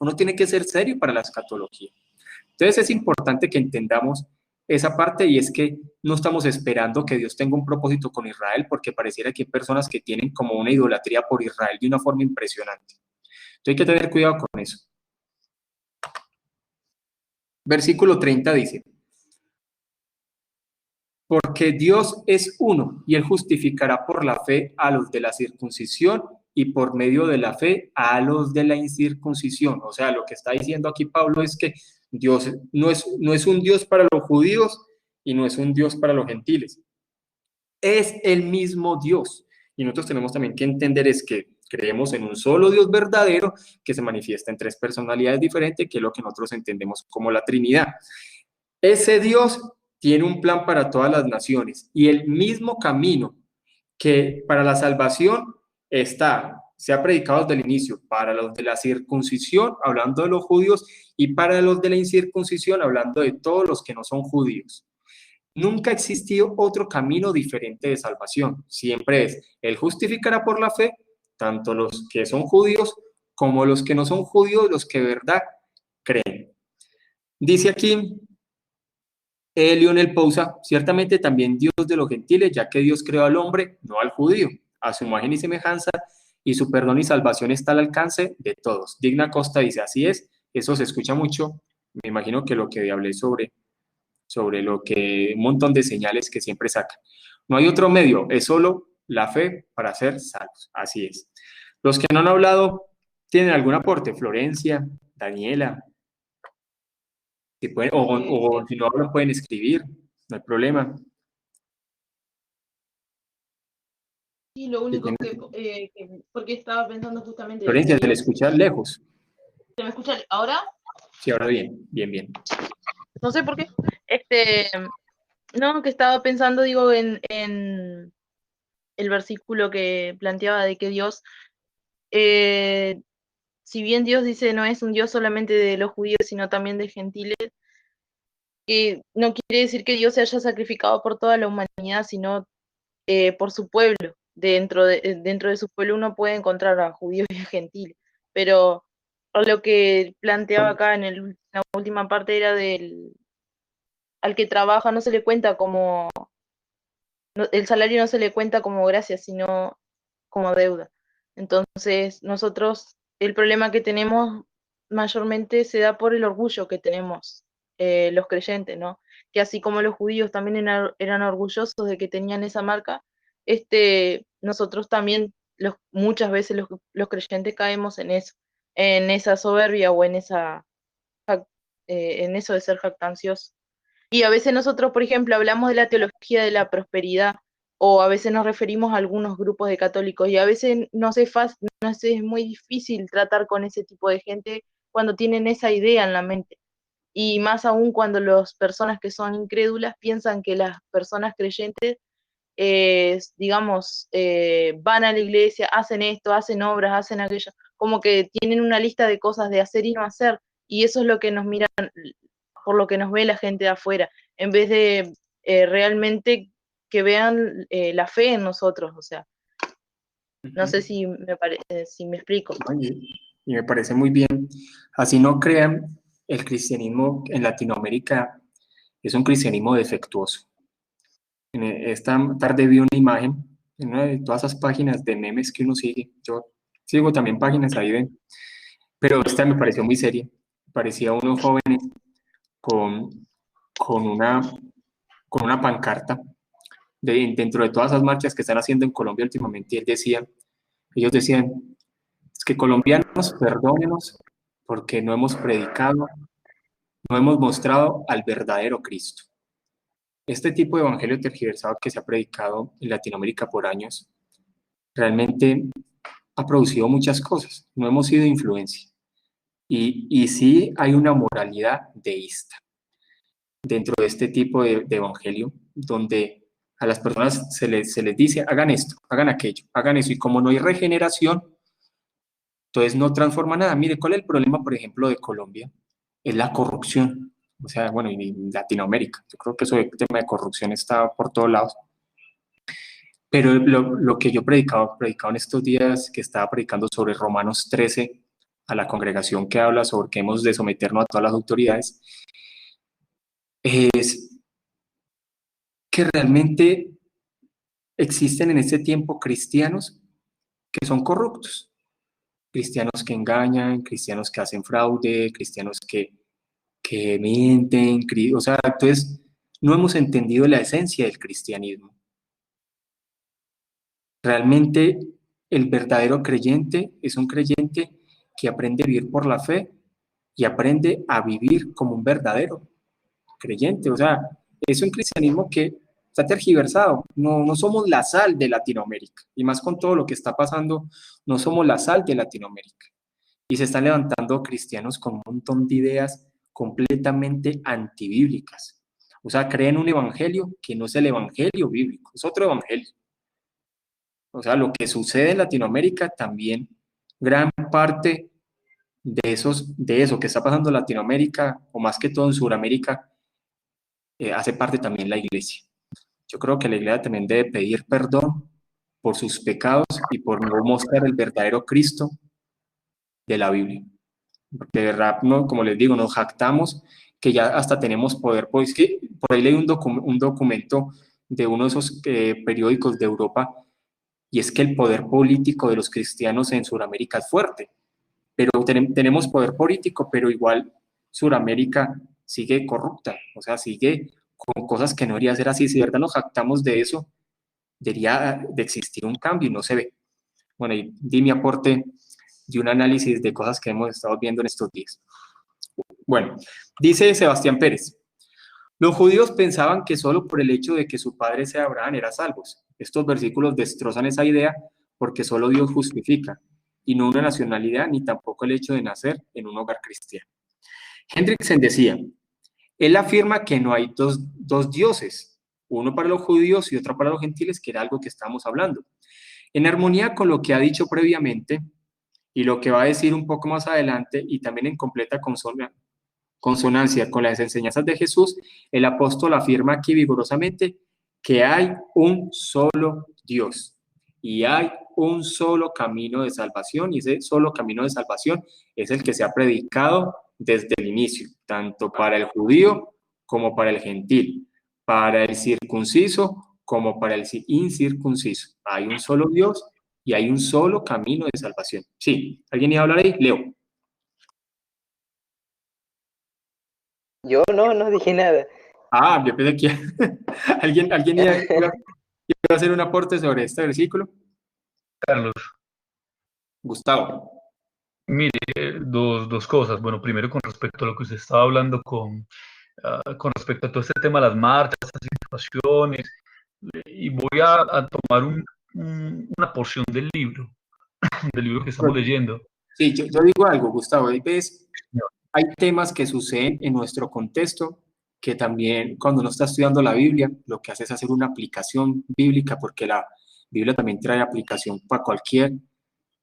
uno tiene que ser serio para la escatología. Entonces es importante que entendamos esa parte y es que no estamos esperando que Dios tenga un propósito con Israel porque pareciera que hay personas que tienen como una idolatría por Israel de una forma impresionante. Entonces hay que tener cuidado con eso. Versículo 30 dice, porque Dios es uno y Él justificará por la fe a los de la circuncisión y por medio de la fe a los de la incircuncisión. O sea, lo que está diciendo aquí Pablo es que Dios no es un Dios para los judíos y no es un Dios para los gentiles. Es el mismo Dios. Y nosotros tenemos también que entender es que creemos en un solo Dios verdadero que se manifiesta en tres personalidades diferentes, que es lo que nosotros entendemos como la Trinidad. Ese Dios tiene un plan para todas las naciones y el mismo camino que para la salvación se ha predicado desde el inicio para los de la circuncisión, hablando de los judíos, y para los de la incircuncisión, hablando de todos los que no son judíos. Nunca ha existido otro camino diferente de salvación. Siempre es, Él justificará por la fe, tanto los que son judíos como los que no son judíos, los que de verdad creen. Dice aquí Lionel Pousa, ciertamente también Dios de los gentiles, ya que Dios creó al hombre, no al judío, a su imagen y semejanza, y su perdón y salvación está al alcance de todos. Digna Costa dice, así es, eso se escucha mucho, me imagino que lo que hablé sobre lo que, un montón de señales que siempre saca. No hay otro medio, es solo la fe para ser salvos, así es. Los que no han hablado, ¿tienen algún aporte? Florencia, Daniela, si pueden, o si no hablan pueden escribir, no hay problema. Sí, lo único porque estaba pensando justamente... Florencia, se le escucha lejos. ¿Se me escucha ahora? Sí, ahora bien. No sé por qué. No, que estaba pensando, digo, en el versículo que planteaba de que Dios, si bien Dios dice no es un Dios solamente de los judíos, sino también de gentiles, no quiere decir que Dios se haya sacrificado por toda la humanidad, sino por su pueblo. Dentro de su pueblo uno puede encontrar a judíos y a gentiles, pero lo que planteaba acá en la última parte era al que trabaja no se le cuenta como, el salario no se le cuenta como gracia, sino como deuda. Entonces, nosotros, el problema que tenemos mayormente se da por el orgullo que tenemos los creyentes, ¿no? Que así como los judíos también eran orgullosos de que tenían esa marca, nosotros también muchas veces los creyentes caemos en eso, en esa soberbia o en eso de ser jactancioso. Y a veces nosotros, por ejemplo, hablamos de la teología de la prosperidad, o a veces nos referimos a algunos grupos de católicos, y a veces nos es muy difícil tratar con ese tipo de gente cuando tienen esa idea en la mente. Y más aún cuando las personas que son incrédulas piensan que las personas creyentes, digamos, van a la iglesia, hacen esto, hacen obras, hacen aquello, como que tienen una lista de cosas de hacer y no hacer, y eso es lo que nos miran, por lo que nos ve la gente de afuera, en vez de realmente que vean la fe en nosotros, o sea, no sé si si me explico. Y me parece muy bien. Así no crean, el cristianismo en Latinoamérica es un cristianismo defectuoso. Esta tarde vi una imagen en una de todas esas páginas de memes que uno sigue. Yo sigo también páginas ahí pero esta me pareció muy seria. Parecía unos jóvenes con, con una, con una pancarta dentro de todas esas marchas que están haciendo en Colombia últimamente. Y ellos decían, es que colombianos, perdónenos porque no hemos predicado, no hemos mostrado al verdadero Cristo. Este tipo de evangelio tergiversado que se ha predicado en Latinoamérica por años realmente ha producido muchas cosas. No hemos sido influencia. Y sí hay una moralidad deísta dentro de este tipo de evangelio, donde a las personas se les dice, hagan esto, hagan aquello, hagan eso, y como no hay regeneración, entonces no transforma nada. Mire, ¿cuál es el problema, por ejemplo, de Colombia? Es la corrupción. O sea, bueno, y Latinoamérica. Yo creo que eso el tema de corrupción está por todos lados. Pero lo que yo predicaba en estos días, que estaba predicando sobre Romanos 13, a la congregación que habla sobre que hemos de someternos a todas las autoridades, es que realmente existen en este tiempo cristianos que son corruptos, cristianos que engañan, cristianos que hacen fraude, cristianos que mienten, o sea, entonces no hemos entendido la esencia del cristianismo. Realmente el verdadero creyente es un creyente que aprende a vivir por la fe y aprende a vivir como un verdadero creyente. O sea, es un cristianismo que está tergiversado. No somos la sal de Latinoamérica. Y más con todo lo que está pasando, no somos la sal de Latinoamérica. Y se están levantando cristianos con un montón de ideas completamente antibíblicas. O sea, creen un evangelio que no es el evangelio bíblico, es otro evangelio. O sea, lo que sucede en Latinoamérica también, gran parte de eso que está pasando en Latinoamérica, o más que todo en Sudamérica, hace parte también la iglesia. Yo creo que la iglesia también debe pedir perdón por sus pecados y por no mostrar el verdadero Cristo de la Biblia. Porque de verdad, no, como les digo, nos jactamos que ya hasta tenemos poder. Pues que por ahí leí un documento de uno de esos periódicos de Europa, y es que el poder político de los cristianos en Sudamérica es fuerte, pero tenemos poder político, pero igual Sudamérica sigue corrupta, o sea, sigue con cosas que no debería ser así. Si de verdad nos jactamos de eso, debería de existir un cambio y no se ve. Bueno, y di mi aporte de un análisis de cosas que hemos estado viendo en estos días. Bueno, dice Sebastián Pérez, los judíos pensaban que solo por el hecho de que su padre sea Abraham era salvos. Estos versículos destrozan esa idea porque solo Dios justifica, y no una nacionalidad ni tampoco el hecho de nacer en un hogar cristiano. Hendrickson decía, él afirma que no hay dos dioses, uno para los judíos y otro para los gentiles, que era algo que estábamos hablando. En armonía con lo que ha dicho previamente y lo que va a decir un poco más adelante, y también en completa consonancia con las enseñanzas de Jesús, el apóstol afirma aquí vigorosamente que hay un solo Dios y hay un solo camino de salvación, y ese solo camino de salvación es el que se ha predicado desde el inicio, tanto para el judío como para el gentil, para el circunciso como para el incircunciso. Hay un solo Dios y hay un solo camino de salvación. Sí, ¿alguien iba a hablar ahí? Leo. Yo no dije nada. Ah, yo pensé que alguien iba a hacer un aporte sobre este versículo. Carlos, Gustavo. mire, dos cosas. Bueno, primero con respecto a lo que usted estaba hablando con respecto a todo este tema de las marchas, estas situaciones, y voy a tomar una porción del libro que estamos leyendo. Sí, yo digo algo, Gustavo, ahí ves, hay temas que suceden en nuestro contexto que también cuando uno está estudiando la Biblia, lo que hace es hacer una aplicación bíblica, porque la Biblia también trae aplicación para cualquier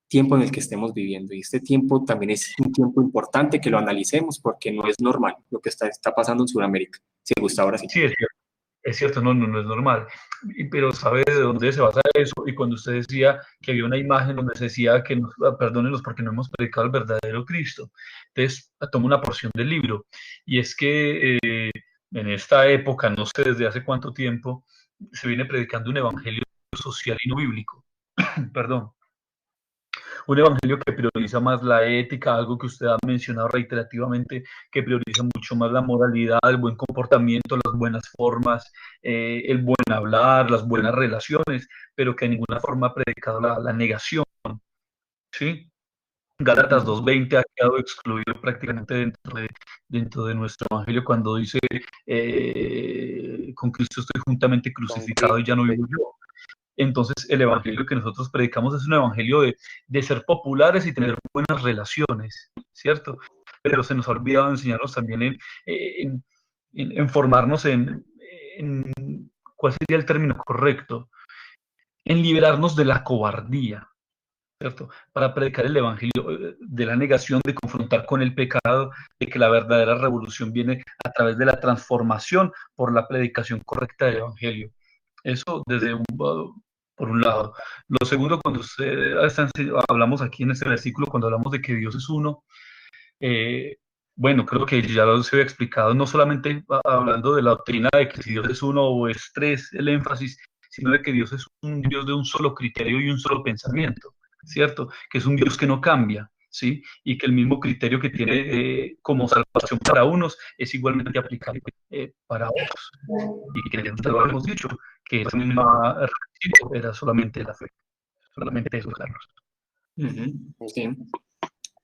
tiempo en el que estemos viviendo. Y este tiempo también es un tiempo importante que lo analicemos porque no es normal lo que está pasando en Sudamérica. Si gusta, ahora sí. Sí, es cierto, no es normal. Pero ¿sabe de dónde se basa eso? Y cuando usted decía que había una imagen donde se decía que nos, perdónenos porque no hemos predicado el verdadero Cristo. Entonces, tomo una porción del libro. Y es que en esta época, no sé desde hace cuánto tiempo, se viene predicando un evangelio social y no bíblico. Perdón. Un evangelio que prioriza más la ética, algo que usted ha mencionado reiterativamente, que prioriza mucho más la moralidad, el buen comportamiento, las buenas formas, el buen hablar, las buenas relaciones, pero que de ninguna forma ha predicado la negación, ¿sí? Gálatas 2:20 ha quedado excluido prácticamente dentro de nuestro evangelio cuando dice, con Cristo estoy juntamente crucificado y ya no vivo yo. Entonces, el evangelio que nosotros predicamos es un evangelio de ser populares y tener buenas relaciones, ¿cierto? Pero se nos ha olvidado enseñarnos también en formarnos en, ¿cuál sería el término correcto? En liberarnos de la cobardía, ¿cierto? Para predicar el evangelio de la negación, de confrontar con el pecado, de que la verdadera revolución viene a través de la transformación por la predicación correcta del evangelio. Eso por un lado. Lo segundo, cuando hablamos aquí en este versículo, cuando hablamos de que Dios es uno, bueno, creo que ya lo se había explicado, no solamente hablando de la doctrina de que si Dios es uno o es tres, el énfasis, sino de que Dios es un Dios de un solo criterio y un solo pensamiento, ¿cierto? Que es un Dios que no cambia, ¿sí? Y que el mismo criterio que tiene como salvación para unos es igualmente aplicable para otros. Y que ya lo hemos dicho, que esa misma requisito era solamente la fe, solamente eso, Carlos. Sí.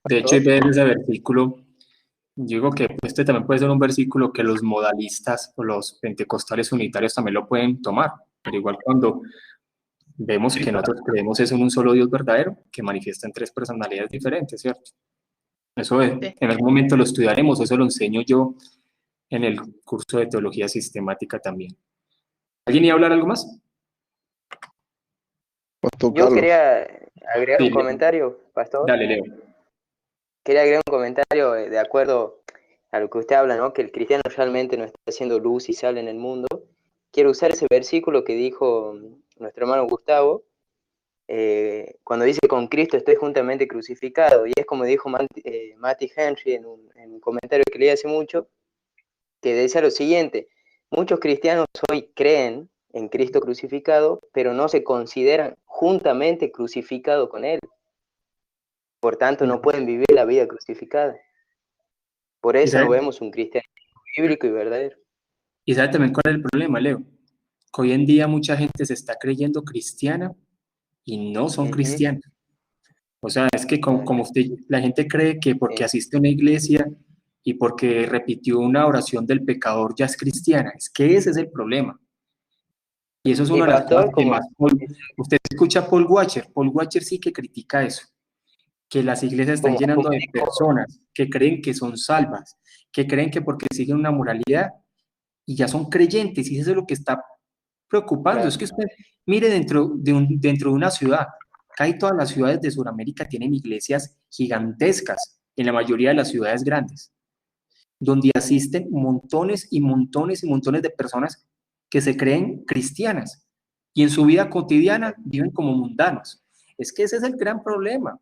De hecho, en ese versículo, yo digo que este también puede ser un versículo que los modalistas o los pentecostales unitarios también lo pueden tomar, pero igual cuando vemos que nosotros creemos es en un solo Dios verdadero, que manifiesta en tres personalidades diferentes, ¿cierto? Eso en algún momento lo estudiaremos, eso lo enseño yo en el curso de teología sistemática también. ¿Alguien iba a hablar algo más? Yo quería agregar un Leo. comentario, pastor. Dale, Leo. Quería agregar un comentario de acuerdo a lo que usted habla, ¿no? Que el cristiano realmente no está haciendo luz y sal en el mundo. Quiero usar ese versículo que dijo nuestro hermano Gustavo, cuando dice con Cristo estoy juntamente crucificado, y es como dijo Matty Henry en un comentario que leí hace mucho, que decía lo siguiente: muchos cristianos hoy creen en Cristo crucificado, pero no se consideran juntamente crucificado con Él. Por tanto, no pueden vivir la vida crucificada. Por eso no vemos un cristianismo bíblico y verdadero. ¿Y sabe también cuál es el problema, Leo? Que hoy en día mucha gente se está creyendo cristiana y no son cristianos. O sea, es que como usted, la gente cree que porque asiste a una iglesia y porque repitió una oración del pecador ya es cristiana. Es que ese es el problema. Y eso es una de las cosas que más... Usted escucha a Paul Washer sí que critica eso, que las iglesias están llenando de personas que creen que son salvas, que creen que porque siguen una moralidad y ya son creyentes, y eso es lo que está preocupando. Claro. Es que usted mire dentro de una ciudad, casi todas las ciudades de Sudamérica tienen iglesias gigantescas, en la mayoría de las ciudades grandes, donde asisten montones y montones y montones de personas que se creen cristianas y en su vida cotidiana viven como mundanos. Es que ese es el gran problema,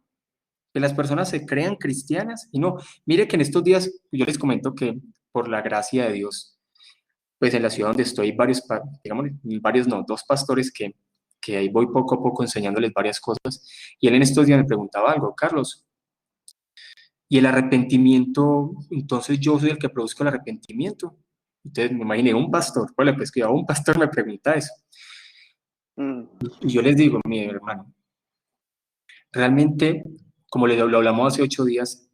que las personas se crean cristianas y no. Mire que en estos días, yo les comento que por la gracia de Dios, pues en la ciudad donde estoy, dos pastores que ahí voy poco a poco enseñándoles varias cosas, y él en estos días me preguntaba algo: Carlos, ¿y el arrepentimiento? Entonces yo soy el que produzco el arrepentimiento. Entonces me imaginé un pastor, pues que un pastor me pregunta eso. Y yo les digo: mi hermano, realmente, como lo hablamos hace 8 días,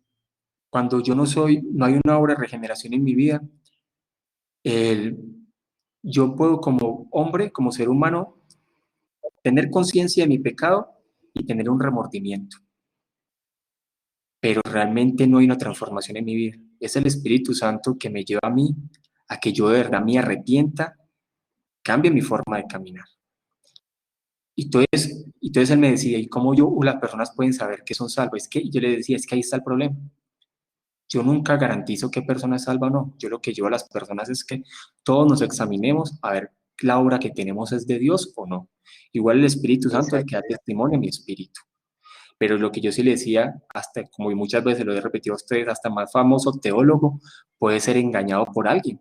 cuando no hay una obra de regeneración en mi vida, yo puedo como hombre, como ser humano, tener conciencia de mi pecado y tener un remordimiento. pero realmente no hay una transformación en mi vida. Es el Espíritu Santo que me lleva a mí, a que yo de verdad me arrepienta, cambie mi forma de caminar. Y entonces él me decía, ¿y cómo las personas pueden saber que son salvas? Y yo le decía, es que ahí está el problema. Yo nunca garantizo qué persona es salva o no. Yo lo que llevo a las personas es que todos nos examinemos a ver la obra que tenemos es de Dios o no. Igual el Espíritu Santo es el que da testimonio en mi espíritu. Pero lo que yo sí le decía, hasta como muchas veces lo he repetido a ustedes, hasta más famoso teólogo puede ser engañado por alguien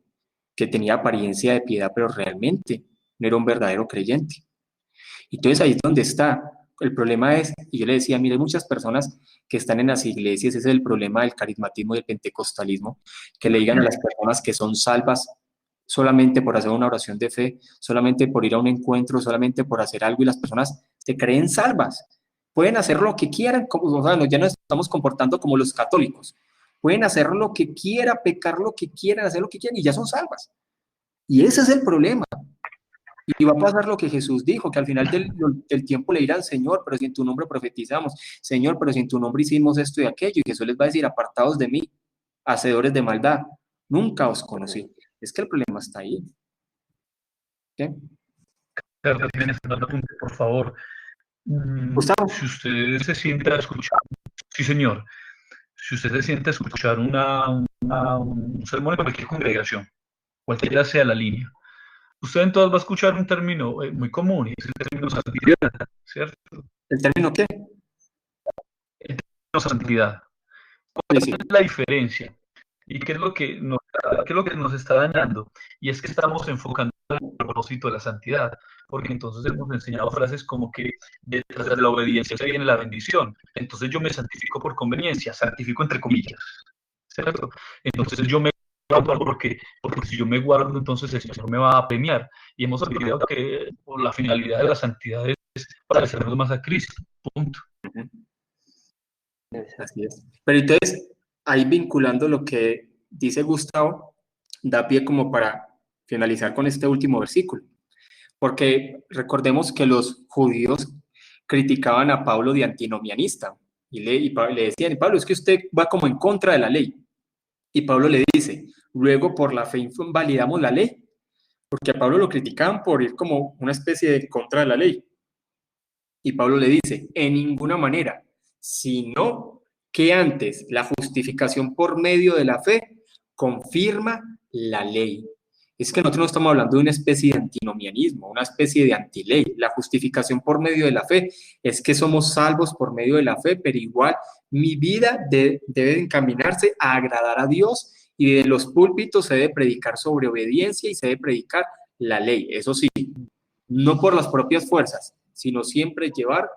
que tenía apariencia de piedad, pero realmente no era un verdadero creyente. Entonces ahí es donde está. El problema es, y yo le decía, mire, hay muchas personas que están en las iglesias, ese es el problema del carismatismo y del pentecostalismo, que le digan a las personas que son salvas solamente por hacer una oración de fe, solamente por ir a un encuentro, solamente por hacer algo, y las personas se creen salvas. Pueden hacer lo que quieran, o sea, ya nos estamos comportando como los católicos. Pueden hacer lo que quieran, pecar lo que quieran, hacer lo que quieran, y ya son salvas. Y ese es el problema. Y va a pasar lo que Jesús dijo, que al final del tiempo le dirán, Señor, pero si en tu nombre profetizamos, Señor, pero si en tu nombre hicimos esto y aquello, y Jesús les va a decir, apartados de mí, hacedores de maldad, nunca os conocí. Es que el problema está ahí. ¿Qué? Carlos, tienes un apunte, por favor. Gustavo. Si usted se sienta a escuchar, sí señor, si usted se sienta a escuchar un sermón de cualquier congregación, cualquiera sea la línea, usted entonces va a escuchar un término muy común, y es el término santidad, ¿cierto? ¿El término qué? El término santidad. ¿Cuál es la diferencia? ¿Y qué es lo que nos está dañando? Y es que estamos enfocando el propósito de la santidad, porque entonces hemos enseñado frases como que detrás de la obediencia se viene la bendición. Entonces yo me santifico por conveniencia, santifico entre comillas, ¿cierto? Entonces yo me guardo porque si yo me guardo, entonces el Señor me va a premiar. Y hemos olvidado que la finalidad de la santidad es parecernos más a Cristo. Punto. Así es. Pero entonces, ahí vinculando lo que dice Gustavo, da pie como para finalizar con este último versículo. Porque recordemos que los judíos criticaban a Pablo de antinomianista y le decían, Pablo, es que usted va como en contra de la ley. Y Pablo le dice, luego por la fe invalidamos la ley, porque a Pablo lo criticaban por ir como una especie de contra de la ley. Y Pablo le dice, en ninguna manera, sino que antes la justificación por medio de la fe confirma la ley. Es que nosotros no estamos hablando de una especie de antinomianismo, una especie de antiley. La justificación por medio de la fe es que somos salvos por medio de la fe, pero igual mi vida debe encaminarse a agradar a Dios, y de los púlpitos se debe predicar sobre obediencia y se debe predicar la ley. Eso sí, no por las propias fuerzas, sino siempre llevar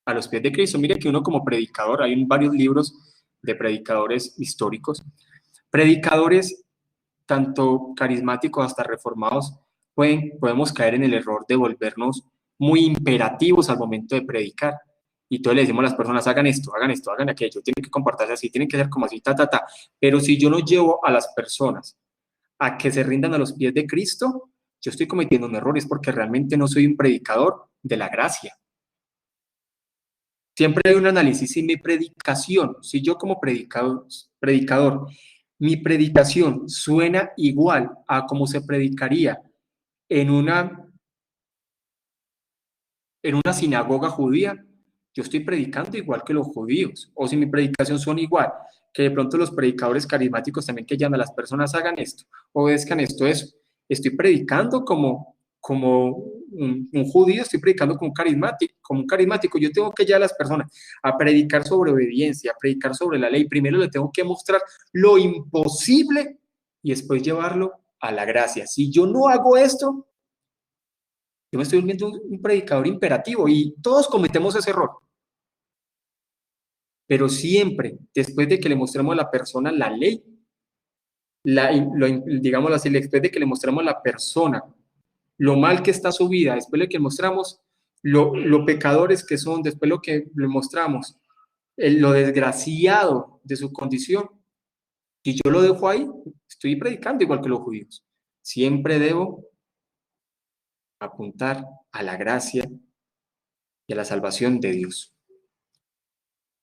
a los pies de Cristo. Mire que uno como predicador, hay varios libros de predicadores históricos, predicadores tanto carismáticos hasta reformados, podemos caer en el error de volvernos muy imperativos al momento de predicar. Y todos le decimos a las personas, hagan esto, hagan aquello, tienen que comportarse así, tienen que ser como así, ta. Pero si yo no llevo a las personas a que se rindan a los pies de Cristo, yo estoy cometiendo un error, es porque realmente no soy un predicador de la gracia. Siempre hay un análisis. Si mi predicación, si yo como predicador, mi predicación suena igual a como se predicaría en una sinagoga judía, yo estoy predicando igual que los judíos. O si mi predicación suena igual, que de pronto los predicadores carismáticos también que llaman a las personas hagan esto, obedezcan esto, eso. Estoy predicando como un judío, estoy predicando como un carismático. Yo tengo que llevar a las personas a predicar sobre obediencia, a predicar sobre la ley. Primero le tengo que mostrar lo imposible y después llevarlo a la gracia. Si yo no hago esto, yo me estoy volviendo un predicador imperativo, y todos cometemos ese error. Pero siempre, después de que le mostremos a la persona la ley, digámoslo así, después de que le mostramos a la persona lo mal que está su vida, después de que le mostramos lo pecadores que son, después lo que le mostramos, lo desgraciado de su condición, y yo lo dejo ahí, estoy predicando igual que los judíos. Siempre debo apuntar a la gracia y a la salvación de Dios.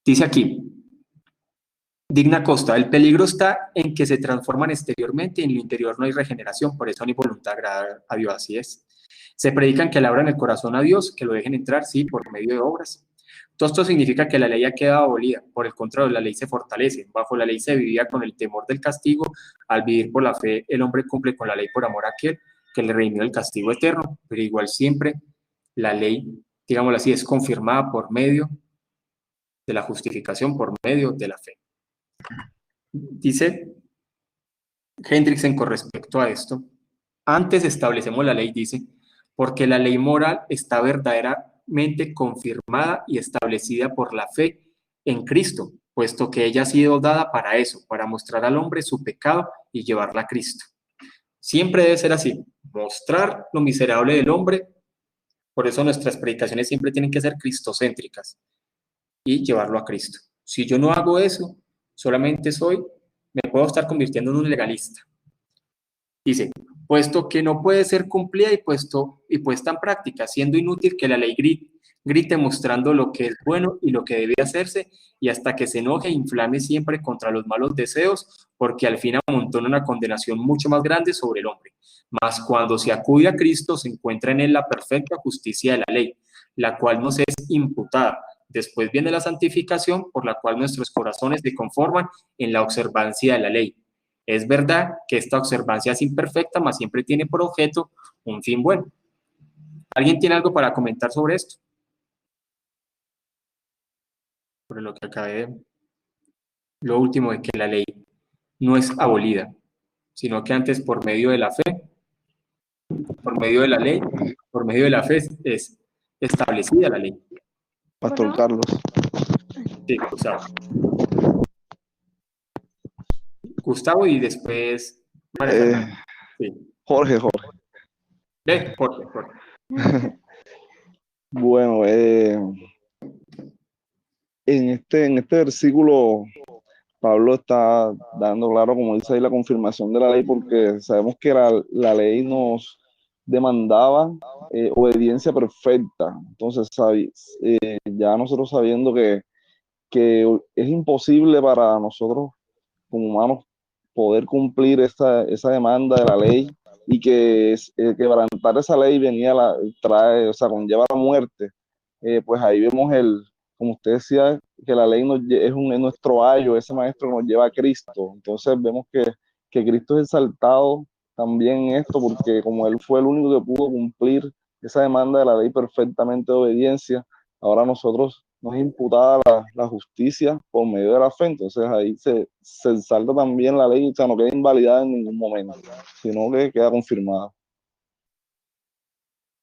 Dice aquí, Digna Costa, el peligro está en que se transforman exteriormente y en el interior no hay regeneración, por eso ni voluntad agrada a Dios, así es. Se predican que le abran el corazón a Dios, que lo dejen entrar, sí, por medio de obras. Todo esto significa que la ley ha quedado abolida, por el contrario, la ley se fortalece. Bajo la ley se vivía con el temor del castigo, al vivir por la fe el hombre cumple con la ley por amor a aquel que le redimió el castigo eterno, pero igual siempre la ley, digámoslo así, es confirmada por medio de la justificación, por medio de la fe. Dice Hendrickson con respecto a esto, antes establecemos la ley, dice, porque la ley moral está verdaderamente confirmada y establecida por la fe en Cristo, puesto que ella ha sido dada para eso, para mostrar al hombre su pecado y llevarla a Cristo. Siempre debe ser así, mostrar lo miserable del hombre, por eso nuestras predicaciones siempre tienen que ser cristocéntricas y llevarlo a Cristo. Si yo no hago eso, solamente me puedo estar convirtiendo en un legalista. Dice, puesto que no puede ser cumplida y puesta en práctica, siendo inútil que la ley grite mostrando lo que es bueno y lo que debe hacerse, y hasta que se enoje e inflame siempre contra los malos deseos, porque al fin amontona una condenación mucho más grande sobre el hombre. Mas cuando se acude a Cristo, se encuentra en él la perfecta justicia de la ley, la cual nos es imputada. Después viene la santificación, por la cual nuestros corazones se conforman en la observancia de la ley. Es verdad que esta observancia es imperfecta, mas siempre tiene por objeto un fin bueno. ¿Alguien tiene algo para comentar sobre esto? Sobre lo que acabé de... Lo último de que la ley no es abolida, sino que antes por medio de la fe, por medio de la ley, por medio de la fe es establecida la ley. Pastor Bueno. Carlos. Sí, Gustavo y después... Sí. Jorge. Jorge. Bueno, en este versículo, Pablo está dando claro, como dice ahí, la confirmación de la ley, porque sabemos que la ley nos demandaba obediencia perfecta. Entonces, ya nosotros sabiendo que es imposible para nosotros como humanos poder cumplir esa demanda de la ley, y que quebrantar esa ley conlleva la muerte, pues ahí vemos como usted decía, que la ley es nuestro ayo, ese maestro que nos lleva a Cristo. Entonces vemos que Cristo es exaltado también en esto, porque como él fue el único que pudo cumplir esa demanda de la ley perfectamente de obediencia, ahora nosotros nos es imputada la justicia por medio de la fe. Entonces ahí se exalta también la ley, o sea, no queda invalidada en ningún momento, sino que queda confirmada.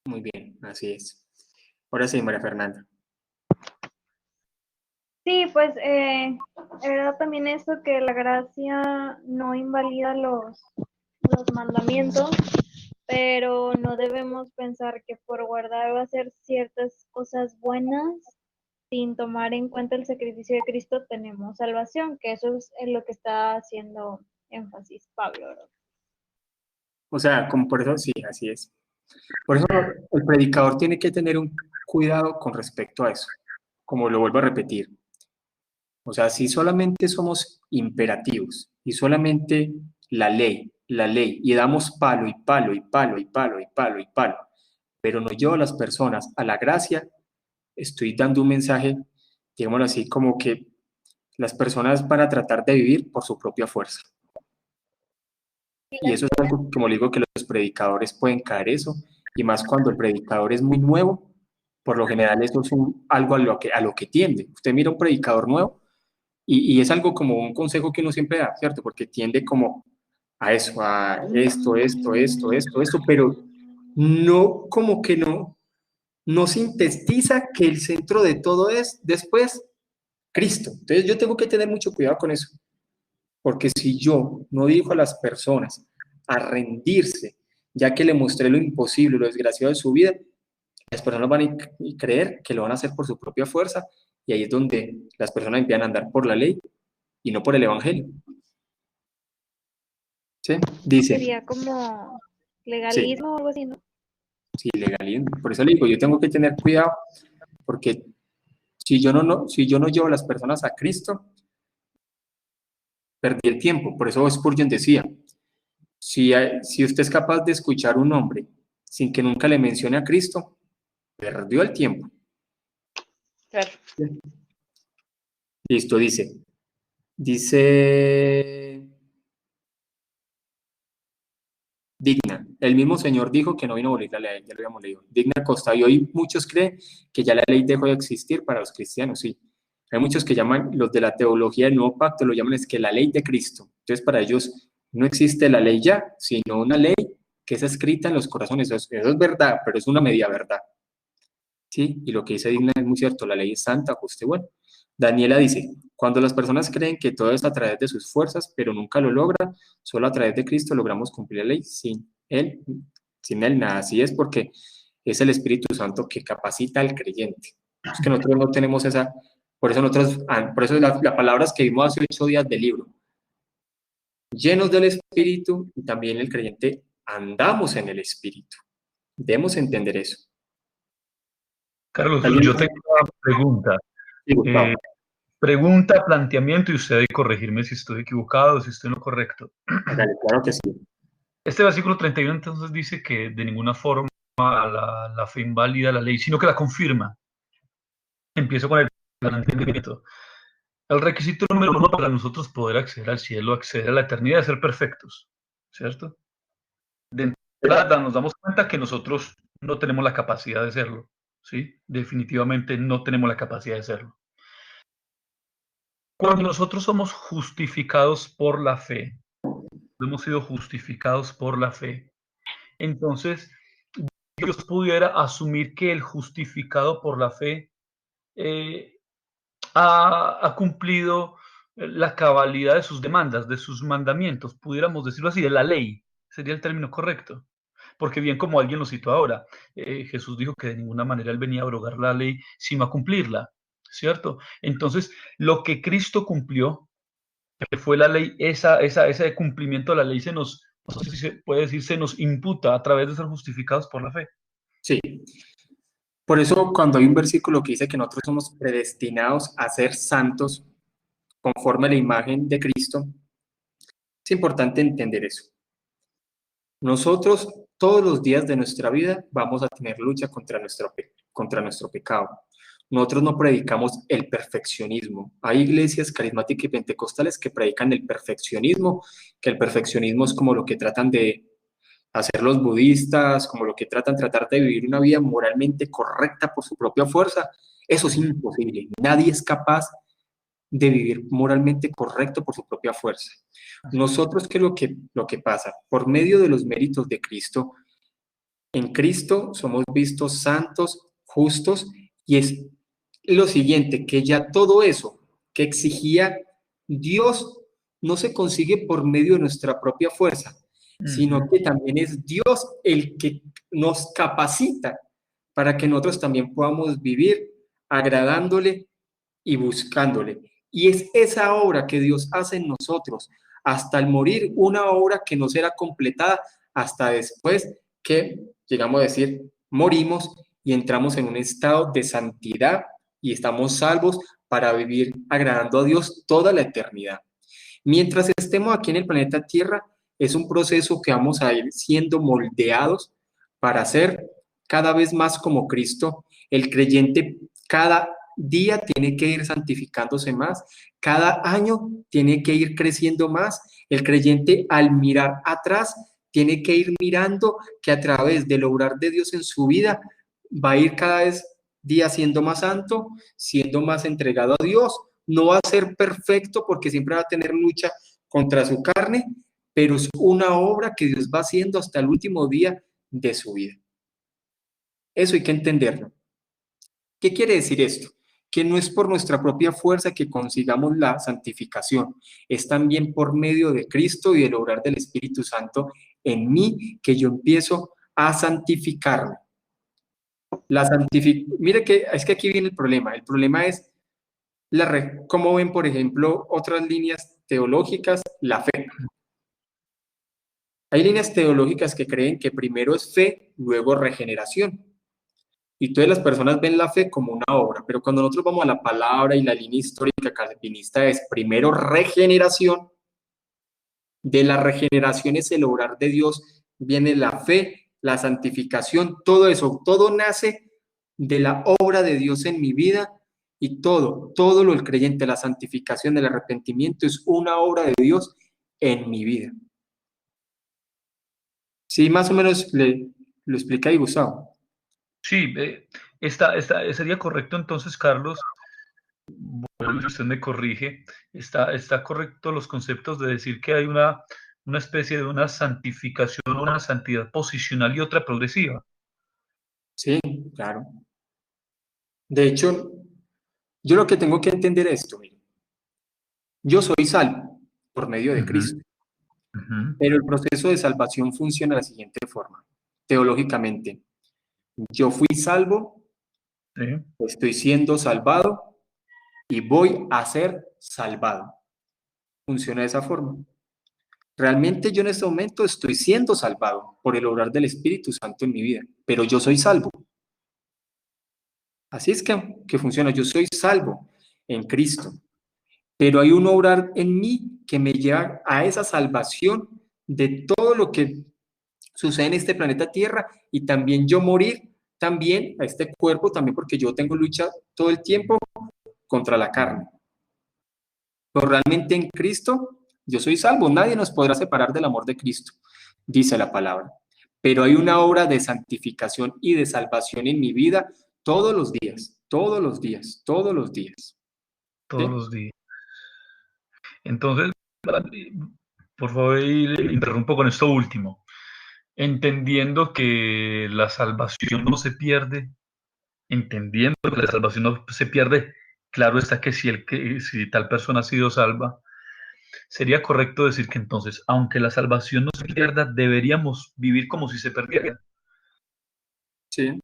Muy bien, así es. Ahora sí, María Fernanda. Sí, pues es verdad también eso, que la gracia no invalida los mandamientos, pero no debemos pensar que por guardar o hacer ciertas cosas buenas, sin tomar en cuenta el sacrificio de Cristo, tenemos salvación, que eso es en lo que está haciendo énfasis Pablo, ¿no? O sea, como por eso, sí, así es. Por eso el predicador tiene que tener un cuidado con respecto a eso, como lo vuelvo a repetir. O sea, si solamente somos imperativos y solamente la ley, y damos palo y palo y palo y palo y palo y palo, pero no llevo a las personas a la gracia, estoy dando un mensaje, digámoslo así, como que las personas van a tratar de vivir por su propia fuerza. Y eso es algo, como le digo, que los predicadores pueden caer eso, y más cuando el predicador es muy nuevo, por lo general eso es algo a lo que tiende. Usted mira un predicador nuevo, y es algo como un consejo que uno siempre da, ¿cierto? Porque tiende como a eso, a esto, pero no, como que no sintetiza que el centro de todo es después Cristo. Entonces yo tengo que tener mucho cuidado con eso, porque si yo no digo a las personas a rendirse, ya que le mostré lo imposible, lo desgraciado de su vida, las personas van a creer que lo van a hacer por su propia fuerza, y ahí es donde las personas empiezan a andar por la ley y no por el evangelio. ¿Sí? Dice. Sería como legalismo o algo así, ¿no? Sí, legalismo. Por eso le digo, yo tengo que tener cuidado, porque si yo no llevo a las personas a Cristo, perdí el tiempo. Por eso Spurgeon decía, si usted es capaz de escuchar a un hombre sin que nunca le mencione a Cristo, perdió el tiempo. Claro. Listo, dice, Digna, el mismo Señor dijo que no vino a abolir la ley, ya lo habíamos leído. Digna Costa, y hoy muchos creen que ya la ley dejó de existir para los cristianos, sí. Hay muchos que llaman, los de la teología del Nuevo Pacto, lo llaman es que la ley de Cristo. Entonces para ellos no existe la ley ya, sino una ley que es escrita en los corazones. Eso es verdad, pero es una media verdad. ¿Sí? Y lo que dice Digna es muy cierto, la ley es santa, justa y buena. Daniela dice, cuando las personas creen que todo es a través de sus fuerzas, pero nunca lo logran, solo a través de Cristo logramos cumplir la ley. Sin Él nada. Así es porque es el Espíritu Santo que capacita al creyente. Es que nosotros no tenemos esa, por eso la palabra que vimos hace 8 días del libro, llenos del Espíritu, y también el creyente andamos en el Espíritu. Debemos entender eso. Carlos, yo tengo una pregunta. Sí, Pregunta, planteamiento, y usted debe corregirme si estoy equivocado, si estoy en lo correcto. Dale, claro que sí. Este versículo 31 entonces dice que de ninguna forma la fe invalida la ley, sino que la confirma. Empiezo con el planteamiento. El requisito número 1 para nosotros poder acceder al cielo, acceder a la eternidad, es ser perfectos, ¿cierto? De entrada nos damos cuenta que nosotros no tenemos la capacidad de serlo, ¿sí? Definitivamente no tenemos la capacidad de serlo. Cuando nosotros somos justificados por la fe, hemos sido justificados por la fe, entonces Dios pudiera asumir que el justificado por la fe ha cumplido la cabalidad de sus demandas, de sus mandamientos, pudiéramos decirlo así, de la ley, sería el término correcto. Porque bien como alguien lo citó ahora, Jesús dijo que de ninguna manera él venía a abrogar la ley, sino a cumplirla, ¿cierto? Entonces, lo que Cristo cumplió, que fue la ley, ese cumplimiento de la ley no sé si se puede decir, se nos imputa a través de ser justificados por la fe. Sí. Por eso cuando hay un versículo que dice que nosotros somos predestinados a ser santos conforme a la imagen de Cristo, es importante entender eso. Nosotros todos los días de nuestra vida vamos a tener lucha contra nuestro pecado. Nosotros no predicamos el perfeccionismo. Hay iglesias carismáticas y pentecostales que predican el perfeccionismo, que el perfeccionismo es como lo que tratan de hacer los budistas, como lo que tratar de vivir una vida moralmente correcta por su propia fuerza. Eso es imposible. Nadie es capaz de vivir moralmente correcto por su propia fuerza. Nosotros, ¿qué es lo que pasa? Por medio de los méritos de Cristo, en Cristo somos vistos santos, justos, y es lo siguiente, que ya todo eso que exigía Dios no se consigue por medio de nuestra propia fuerza, sino que también es Dios el que nos capacita para que nosotros también podamos vivir agradándole y buscándole. Y es esa obra que Dios hace en nosotros hasta el morir, una obra que no será completada hasta después que llegamos a decir, morimos y entramos en un estado de santidad y estamos salvos para vivir agradando a Dios toda la eternidad. Mientras estemos aquí en el planeta Tierra, es un proceso que vamos a ir siendo moldeados para ser cada vez más como Cristo. El creyente cada día tiene que ir santificándose más, cada año tiene que ir creciendo más. El creyente al mirar atrás tiene que ir mirando que a través del obrar de Dios en su vida va a ir cada vez día siendo más santo, siendo más entregado a Dios. No va a ser perfecto porque siempre va a tener lucha contra su carne, pero es una obra que Dios va haciendo hasta el último día de su vida. Eso hay que entenderlo. ¿Qué quiere decir esto? Que no es por nuestra propia fuerza que consigamos la santificación, es también por medio de Cristo y del obrar del Espíritu Santo en mí que yo empiezo a santificarme. Mire que es que aquí viene el problema es ¿cómo ven, por ejemplo, otras líneas teológicas? La fe. Hay líneas teológicas que creen que primero es fe, luego regeneración. Y todas las personas ven la fe como una obra, pero cuando nosotros vamos a la palabra y la línea histórica calvinista es primero regeneración De la regeneración es el obrar de Dios, viene la fe, la santificación, todo eso, todo nace de la obra de Dios en mi vida y todo lo del creyente, la santificación, el arrepentimiento es una obra de Dios en mi vida. Sí, más o menos lo explica ahí, Gustavo. Sí, sería correcto entonces, Carlos, bueno, si usted me corrige, está correcto los conceptos de decir que hay una especie de una santificación, una santidad posicional y otra progresiva. Sí, claro. De hecho, yo lo que tengo que entender es esto, mire. Yo soy salvo por medio de Cristo, pero el proceso de salvación funciona de la siguiente forma, teológicamente. Yo fui salvo, Sí. estoy siendo salvado y voy a ser salvado. Funciona de esa forma. Realmente yo en este momento estoy siendo salvado por el obrar del Espíritu Santo en mi vida, pero yo soy salvo. Así es que funciona, yo soy salvo en Cristo, pero hay un obrar en mí que me lleva a esa salvación de todo lo que sucede en este planeta Tierra y también yo morir también a este cuerpo, también porque yo tengo lucha todo el tiempo contra la carne. Pero realmente en Cristo yo soy salvo, nadie nos podrá separar del amor de Cristo, dice la palabra. Pero hay una obra de santificación y de salvación en mi vida todos los días, todos los días, todos los días. Todos ¿Sí? los días. Entonces, por favor, interrumpo con esto último. Entendiendo que la salvación no se pierde, entendiendo que la salvación no se pierde, claro está que si tal persona ha sido salva, sería correcto decir que entonces, aunque la salvación no se pierda, deberíamos vivir como si se perdiera. Sí,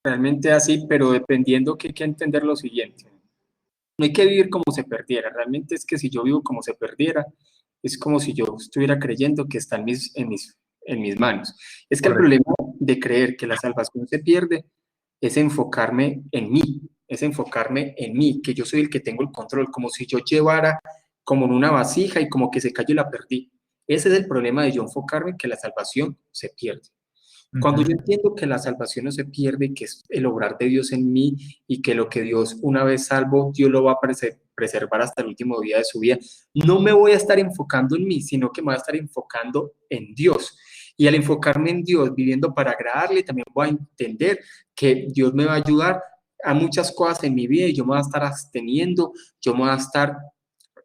realmente así, pero dependiendo que hay que entender lo siguiente. No hay que vivir como se perdiera, realmente es que si yo vivo como se perdiera, es como si yo estuviera creyendo que está en mis manos. Es que el Correcto. problema de creer que la salvación se pierde es enfocarme en mí, que yo soy el que tengo el control, como si yo llevara como en una vasija y como que se cayó y la perdí. Ese es el problema de yo enfocarme en que la salvación se pierde. Cuando yo entiendo que la salvación no se pierde, que es el obrar de Dios en mí y que lo que Dios una vez salvo, Dios lo va a preservar hasta el último día de su vida, no me voy a estar enfocando en mí, sino que me voy a estar enfocando en Dios. Y al enfocarme en Dios, viviendo para agradarle, también voy a entender que Dios me va a ayudar a muchas cosas en mi vida y yo me voy a estar absteniendo, yo me voy a estar,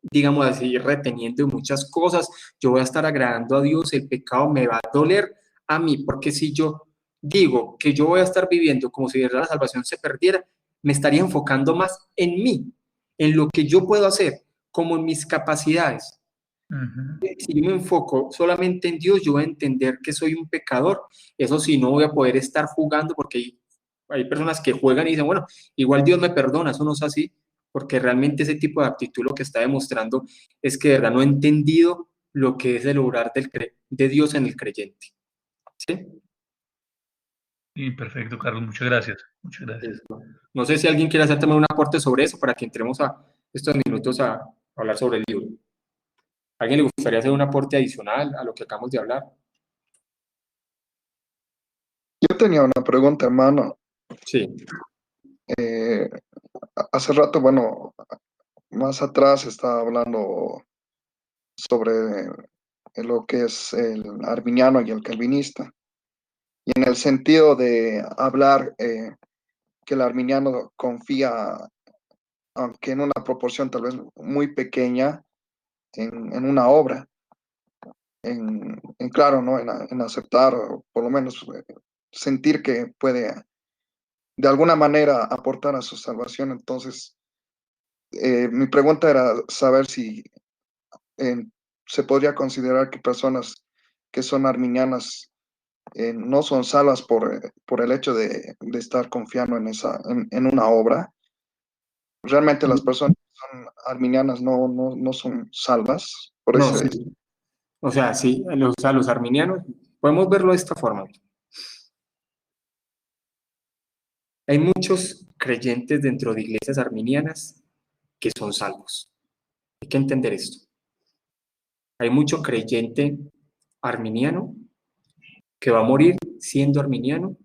digamos así, reteniendo muchas cosas, yo voy a estar agradando a Dios, el pecado me va a doler a mí, porque si yo digo que yo voy a estar viviendo como si la salvación se perdiera, me estaría enfocando más en mí, en lo que yo puedo hacer, como en mis capacidades. Si yo me enfoco solamente en Dios, yo voy a entender que soy un pecador. Eso sí, no voy a poder estar jugando porque hay personas que juegan y dicen, bueno, igual Dios me perdona, eso no es así, porque realmente ese tipo de actitud lo que está demostrando es que de verdad no ha entendido lo que es el obrar de Dios en el creyente. ¿Sí? Y perfecto, Carlos, muchas gracias. Muchas gracias. No sé si alguien quiere hacer también un aporte sobre eso para que entremos a estos minutos a hablar sobre el libro. ¿A alguien le gustaría hacer un aporte adicional a lo que acabamos de hablar? Yo tenía una pregunta, hermano. Sí. Hace rato, bueno, más atrás estaba hablando sobre lo que es el arminiano y el calvinista. Y en el sentido de hablar que el arminiano confía, aunque en una proporción tal vez muy pequeña, en una obra, claro, ¿no? En aceptar, o por lo menos sentir que puede de alguna manera aportar a su salvación. Entonces, mi pregunta era saber si se podría considerar que personas que son arminianas no son salvas por el hecho de estar confiando en una obra. Realmente las personas que son arminianas no son salvas por No, ese. sí. O sea, sí, a los arminianos, podemos verlo de esta forma. Hay muchos creyentes dentro de iglesias arminianas que son salvos. Hay que entender esto. Hay mucho creyente arminiano que va a morir siendo arminiano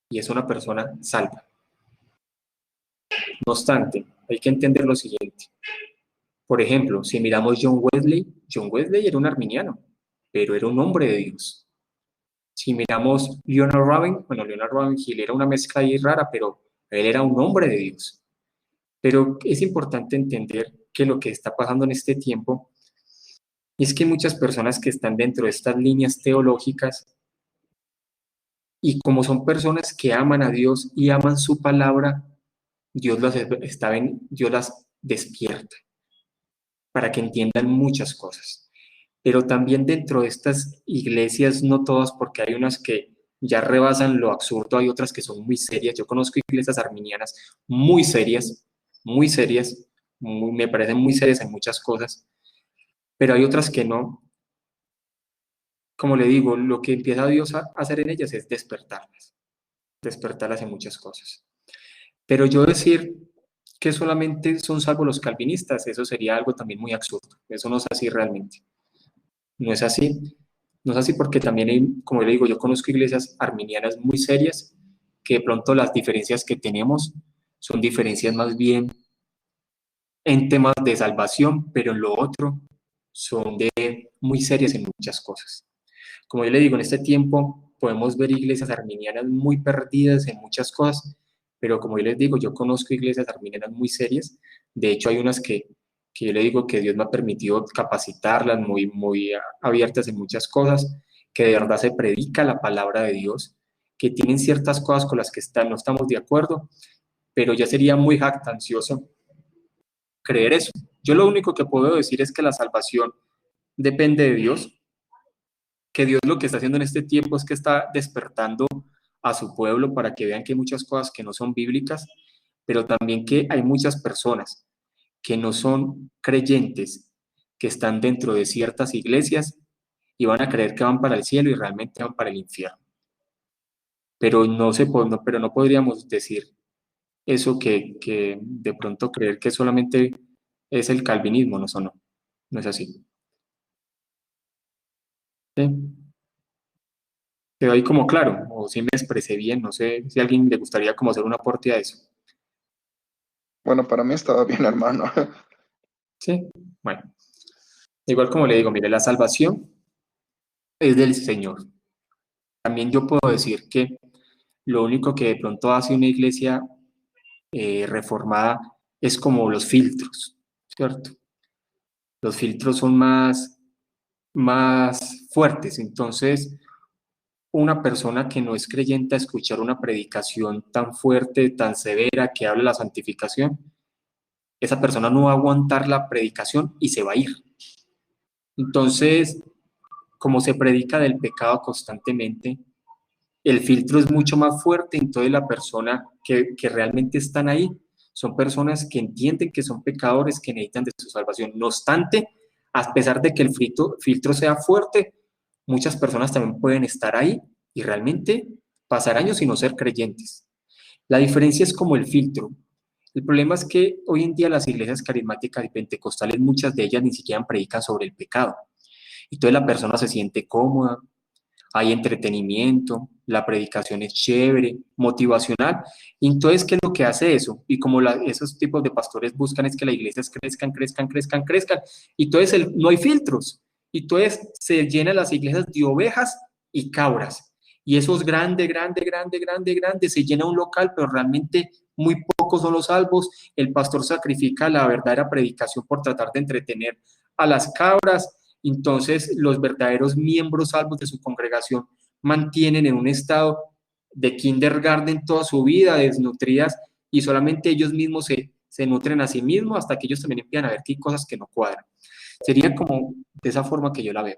y es una persona salva. No obstante, hay que entender lo siguiente. Por ejemplo, si miramos John Wesley era un arminiano, pero era un hombre de Dios. Si miramos Leonard Ravenhill era una mezcla ahí rara, pero él era un hombre de Dios. Pero es importante entender que lo que está pasando en este tiempo es que muchas personas que están dentro de estas líneas teológicas, y como son personas que aman a Dios y aman su palabra, Dios las despierta para que entiendan muchas cosas. Pero también dentro de estas iglesias, no todas, porque hay unas que ya rebasan lo absurdo, hay otras que son muy serias. Yo conozco iglesias arminianas muy serias, me parecen muy serias en muchas cosas, pero hay otras que no. Como le digo, lo que empieza Dios a hacer en ellas es despertarlas en muchas cosas. Pero yo decir que solamente son salvos los calvinistas, eso sería algo también muy absurdo. Eso no es así realmente. No es así. No es así porque también, como le digo, yo conozco iglesias arminianas muy serias, que de pronto las diferencias que tenemos son diferencias más bien en temas de salvación, pero en lo otro son muy serias en muchas cosas. Como yo le digo, en este tiempo podemos ver iglesias arminianas muy perdidas en muchas cosas, pero como yo les digo, yo conozco iglesias arminianas muy serias. De hecho, hay unas que yo le digo que Dios me ha permitido capacitarlas, muy abiertas en muchas cosas, que de verdad se predica la palabra de Dios, que tienen ciertas cosas con las que no estamos de acuerdo, pero ya sería muy jactancioso creer eso. Yo lo único que puedo decir es que la salvación depende de Dios, que Dios lo que está haciendo en este tiempo es que está despertando a su pueblo para que vean que hay muchas cosas que no son bíblicas, pero también que hay muchas personas que no son creyentes, que están dentro de ciertas iglesias y van a creer que van para el cielo y realmente van para el infierno. Pero no podríamos decir eso que de pronto creer que solamente es el calvinismo, no es así. ¿Sí? Quedó ahí como claro, o si me expresé bien, no sé si a alguien le gustaría como hacer un aporte a eso. Bueno, para mí estaba bien, hermano. Sí, bueno. Igual como le digo, mire, la salvación es del Señor. También yo puedo decir que lo único que de pronto hace una iglesia reformada es como los filtros, ¿cierto? Los filtros son más fuertes, entonces una persona que no es creyente a escuchar una predicación tan fuerte, tan severa, que habla de la santificación, esa persona no va a aguantar la predicación y se va a ir. Entonces, como se predica del pecado constantemente, el filtro es mucho más fuerte, entonces la persona que realmente están ahí son personas que entienden que son pecadores, que necesitan de su salvación. No obstante, a pesar de que el filtro sea fuerte, muchas personas también pueden estar ahí y realmente pasar años sin no ser creyentes. La diferencia es como el filtro. El problema es que hoy en día las iglesias carismáticas y pentecostales, muchas de ellas ni siquiera predican sobre el pecado. Entonces la persona se siente cómoda, hay entretenimiento, la predicación es chévere, motivacional. Y entonces, ¿qué es lo que hace eso? Y como esos tipos de pastores buscan es que las iglesias crezcan. Y entonces no hay filtros. Y entonces se llenan las iglesias de ovejas y cabras. Y eso es grande, se llena un local, pero realmente muy pocos son los salvos. El pastor sacrifica la verdadera predicación por tratar de entretener a las cabras. Entonces, los verdaderos miembros salvos de su congregación mantienen en un estado de kindergarten toda su vida, desnutridas, y solamente ellos mismos se nutren a sí mismos hasta que ellos también empiezan a ver que hay cosas que no cuadran. Sería como de esa forma que yo la veo.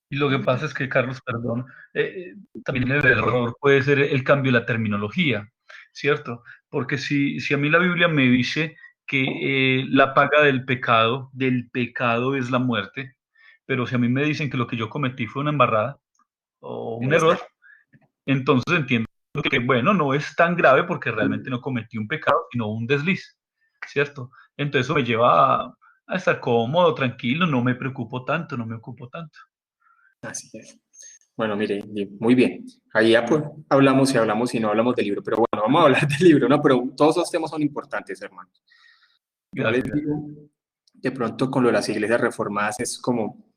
Y lo que pasa es que, Carlos, perdón, también el error puede ser el cambio de la terminología, ¿cierto? Porque si a mí la Biblia me dice que la paga del pecado es la muerte, pero si a mí me dicen que lo que yo cometí fue una embarrada o un error, entonces entiendo que, bueno, no es tan grave porque realmente no cometí un pecado, sino un desliz, ¿cierto? Entonces eso me lleva a estar cómodo, tranquilo, no me preocupo tanto, no me ocupo tanto. Así es. Bueno, mire, muy bien. Ahí ya pues, hablamos y no hablamos del libro, pero bueno, vamos a hablar del libro, ¿no? Pero todos esos temas son importantes, hermanos. Yo les Gracias. digo, de pronto con lo de las iglesias reformadas es como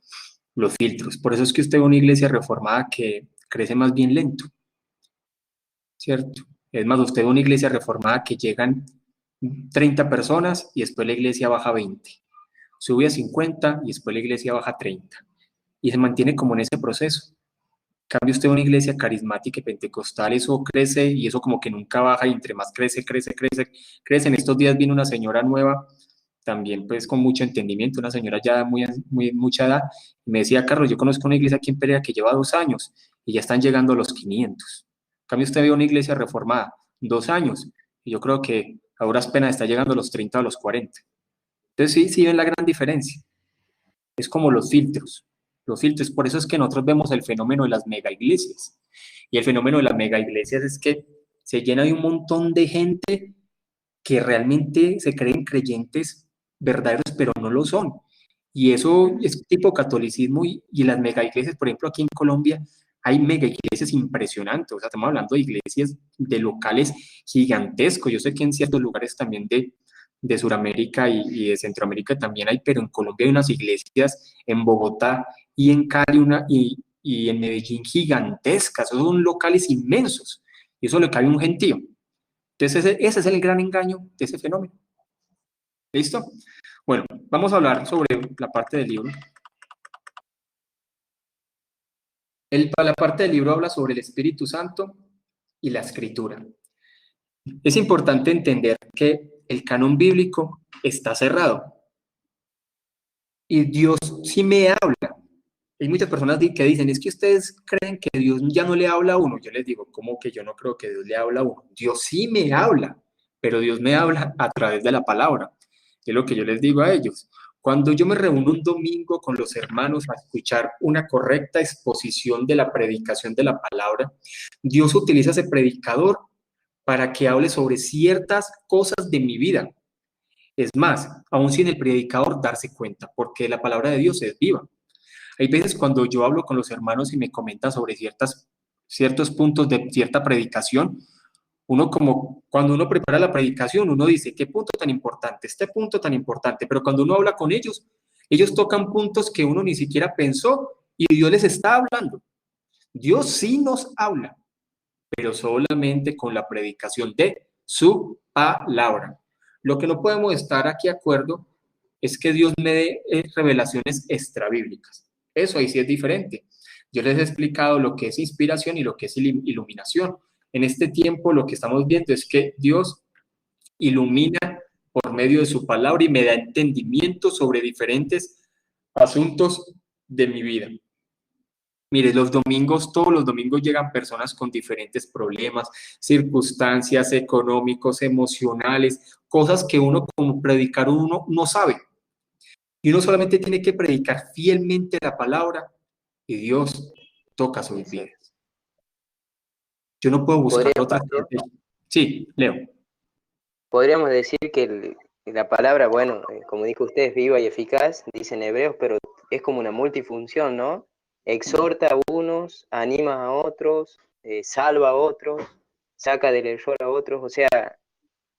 los filtros. Por eso es que usted ve una iglesia reformada que crece más bien lento, ¿cierto? Es más, usted ve una iglesia reformada que llegan 30 personas y después la iglesia baja 20. Sube a 50 y después la iglesia baja a 30. Y se mantiene como en ese proceso. En cambio, usted ve una iglesia carismática y pentecostal, eso crece y eso como que nunca baja y entre más crece, crece, crece, crece. En estos días vino una señora nueva, también pues con mucho entendimiento, una señora ya muy mucha edad, y me decía, Carlos, yo conozco una iglesia aquí en Pereira que lleva 2 años y ya están llegando a los 500. En cambio, usted ve una iglesia reformada, 2 años, y yo creo que a duras penas está llegando a los 30 o a los 40. Entonces sí ven la gran diferencia. Es como los filtros. Los filtros, por eso es que nosotros vemos el fenómeno de las mega iglesias. Y el fenómeno de las mega iglesias es que se llena de un montón de gente que realmente se creen creyentes verdaderos, pero no lo son. Y eso es tipo catolicismo y las mega iglesias, por ejemplo, aquí en Colombia hay mega iglesias impresionantes, o sea, estamos hablando de iglesias de locales gigantescos. Yo sé que en ciertos lugares también de Sudamérica y de Centroamérica también hay, pero en Colombia hay unas iglesias, en Bogotá y en Cali y en Medellín gigantescas, esos son locales inmensos, y eso le cabe un gentío. Entonces ese es el gran engaño de ese fenómeno. ¿Listo? Bueno, vamos a hablar sobre la parte del libro. La parte del libro habla sobre el Espíritu Santo y la Escritura. Es importante entender que el canon bíblico está cerrado y Dios sí me habla. Hay muchas personas que dicen, es que ustedes creen que Dios ya no le habla a uno. Yo les digo, ¿cómo que yo no creo que Dios le habla a uno? Dios sí me habla, pero Dios me habla a través de la palabra. Es lo que yo les digo a ellos. Cuando yo me reúno un domingo con los hermanos a escuchar una correcta exposición de la predicación de la palabra, Dios utiliza ese predicador para que hable sobre ciertas cosas de mi vida. Es más, aún sin el predicador darse cuenta, porque la palabra de Dios es viva. Hay veces cuando yo hablo con los hermanos y me comentan sobre ciertos puntos de cierta predicación, uno como cuando uno prepara la predicación, uno dice, ¿qué punto tan importante? Este punto tan importante, pero cuando uno habla con ellos, ellos tocan puntos que uno ni siquiera pensó y Dios les está hablando. Dios sí nos habla, pero solamente con la predicación de su palabra. Lo que no podemos estar aquí de acuerdo es que Dios me dé revelaciones extrabíblicas. Eso ahí sí es diferente. Yo les he explicado lo que es inspiración y lo que es iluminación. En este tiempo lo que estamos viendo es que Dios ilumina por medio de su palabra y me da entendimiento sobre diferentes asuntos de mi vida. Mire, todos los domingos llegan personas con diferentes problemas, circunstancias económicos, emocionales, cosas que uno como predicador uno no sabe. Y uno solamente tiene que predicar fielmente la palabra y Dios toca sus vidas. Yo no puedo buscar otra estrategia. Sí, Leo. Podríamos decir que la palabra, bueno, como dijo usted, es viva y eficaz, dicen hebreos, pero es como una multifunción, ¿no? Exhorta a unos, anima a otros, salva a otros, saca del error a otros, o sea,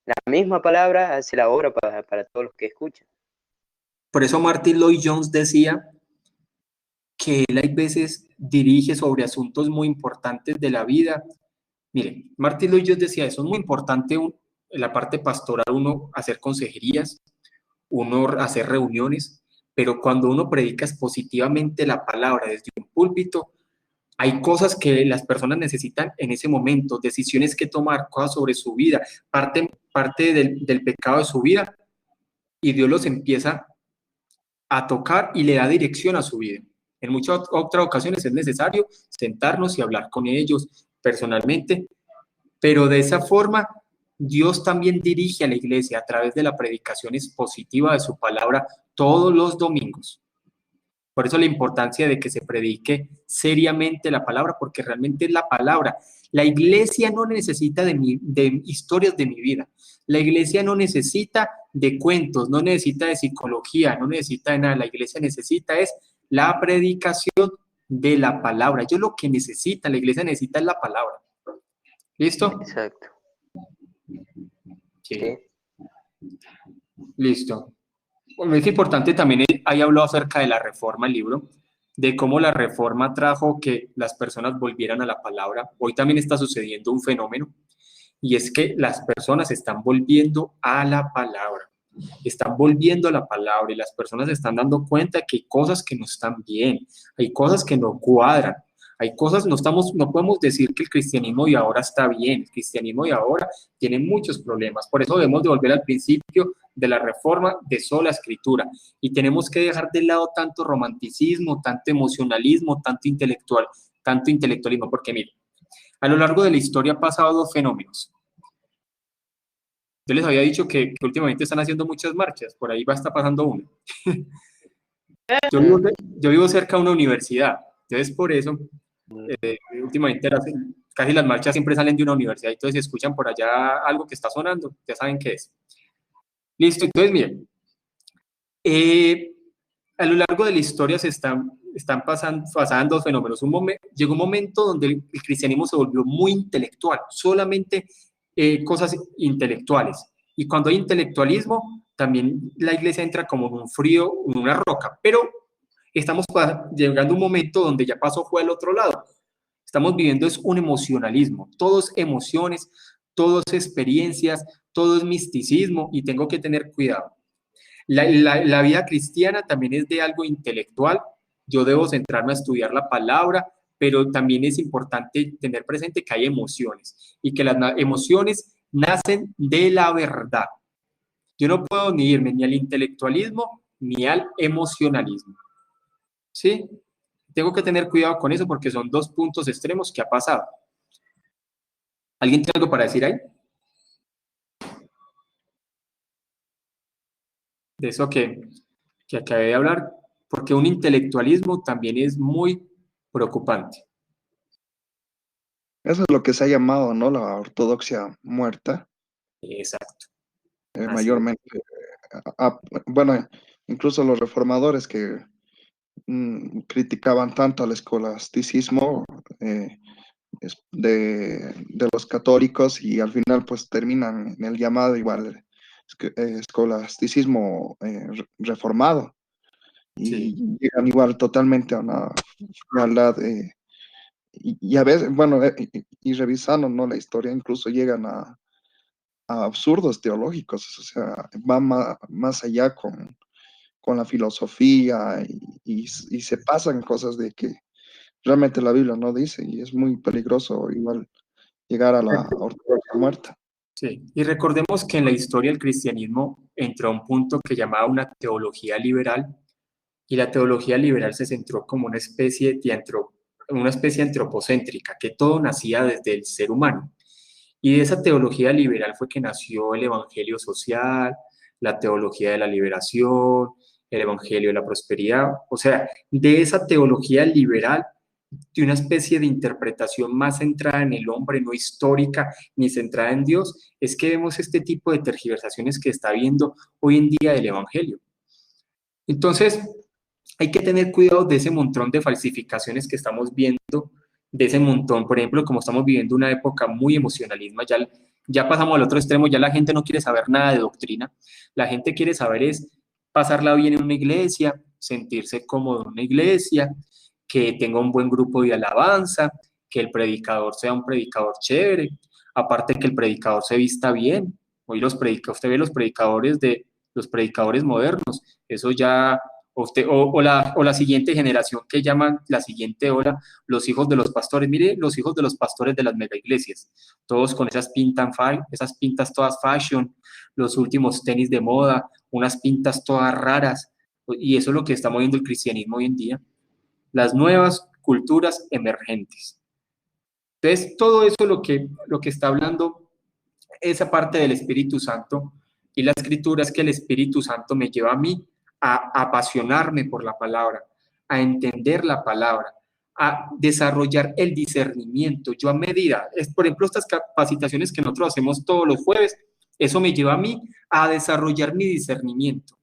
la misma palabra hace la obra para todos los que escuchan. Por eso Martin Lloyd-Jones decía que él hay veces dirige sobre asuntos muy importantes de la vida. Mire, Martin Lloyd-Jones decía, eso es muy importante en la parte pastoral, uno hacer consejerías, uno hacer reuniones, pero cuando uno predica expositivamente la palabra desde un púlpito, hay cosas que las personas necesitan en ese momento, decisiones que tomar, cosas sobre su vida, parte del pecado de su vida, y Dios los empieza a tocar y le da dirección a su vida. En muchas otras ocasiones es necesario sentarnos y hablar con ellos personalmente, pero de esa forma Dios también dirige a la iglesia a través de la predicación expositiva de su palabra todos los domingos. Por eso la importancia de que se predique seriamente la palabra, porque realmente es la palabra. La iglesia no necesita de historias de mi vida. La iglesia no necesita de cuentos, no necesita de psicología, no necesita de nada. La iglesia necesita es la predicación de la palabra. Ellos lo que necesitan, la iglesia necesita es la palabra. ¿Listo? Exacto. Sí. Sí. Listo. Bueno, es importante también, ahí habló acerca de la reforma, el libro, de cómo la reforma trajo que las personas volvieran a la palabra. Hoy también está sucediendo un fenómeno, y es que las personas están volviendo a la palabra. Están volviendo a la palabra y las personas se están dando cuenta que hay cosas que no están bien, hay cosas que no cuadran, hay cosas, no podemos decir que el cristianismo de ahora está bien, el cristianismo de ahora tiene muchos problemas, por eso debemos de volver al principio de la reforma de sola escritura y tenemos que dejar de lado tanto romanticismo, tanto emocionalismo, tanto intelectualismo, porque mire, a lo largo de la historia han pasado dos fenómenos. Yo les había dicho que últimamente están haciendo muchas marchas, por ahí va a estar pasando una. Yo vivo cerca de una universidad, entonces por eso, últimamente casi las marchas siempre salen de una universidad, entonces si escuchan por allá algo que está sonando, ya saben qué es. Listo, entonces miren, a lo largo de la historia se están pasando dos fenómenos. Llegó un momento donde el cristianismo se volvió muy intelectual, solamente cosas intelectuales. Y cuando hay intelectualismo, también la iglesia entra como en un frío, en una roca. Pero estamos llegando a un momento donde ya pasó, fue al otro lado. Estamos viviendo es un emocionalismo. Todo es emociones, todo es experiencias, todo es misticismo y tengo que tener cuidado. La vida cristiana también es de algo intelectual. Yo debo centrarme a estudiar la palabra, pero también es importante tener presente que hay emociones y que las emociones nacen de la verdad. Yo no puedo ni irme ni al intelectualismo ni al emocionalismo. ¿Sí? Tengo que tener cuidado con eso porque son dos puntos extremos que ha pasado. ¿Alguien tiene algo para decir ahí? De eso que acabé de hablar, porque un intelectualismo también es muy preocupante. Eso es lo que se ha llamado, ¿no? La ortodoxia muerta. Exacto. Mayormente. Bueno, incluso los reformadores que criticaban tanto al escolasticismo de los católicos y al final pues terminan en el llamado igual escolasticismo reformado y Sí. llegan igual totalmente a una frialdad y a veces, bueno, y revisando, ¿no? La historia incluso llegan a absurdos teológicos, o sea, va más allá con la filosofía y se pasan cosas de que realmente la Biblia no dice y es muy peligroso igual llegar a la ortodoxia muerta. Sí, y recordemos que en la historia del cristianismo entró a un punto que llamaba una teología liberal, y la teología liberal se centró como una especie antropocéntrica, que todo nacía desde el ser humano. Y de esa teología liberal fue que nació el evangelio social, la teología de la liberación, el evangelio de la prosperidad. O sea, de esa teología liberal, de una especie de interpretación más centrada en el hombre, no histórica ni centrada en Dios, es que vemos este tipo de tergiversaciones que está viendo hoy en día del evangelio. Entonces, hay que tener cuidado de ese montón de falsificaciones que estamos viendo, de ese montón, por ejemplo, como estamos viviendo una época muy emocionalismo, ya pasamos al otro extremo, ya la gente no quiere saber nada de doctrina, la gente quiere saber es pasarla bien en una iglesia, sentirse cómodo en una iglesia, que tenga un buen grupo de alabanza, que el predicador sea un predicador chévere, aparte que el predicador se vista bien. Hoy usted ve los predicadores modernos, eso ya, o la siguiente generación que llaman la siguiente ola, los hijos de los pastores. Mire, los hijos de los pastores de las mega iglesias, todos con esas pintas todas fashion, los últimos tenis de moda, unas pintas todas raras, y eso es lo que está moviendo el cristianismo hoy en día, las nuevas culturas emergentes. Entonces, todo eso es lo que está hablando esa parte del Espíritu Santo y la Escritura, es que el Espíritu Santo me lleva a mí a apasionarme por la palabra, a entender la palabra, a desarrollar el discernimiento. Yo a medida, por ejemplo, estas capacitaciones que nosotros hacemos todos los jueves, eso me lleva a mí a desarrollar mi discernimiento,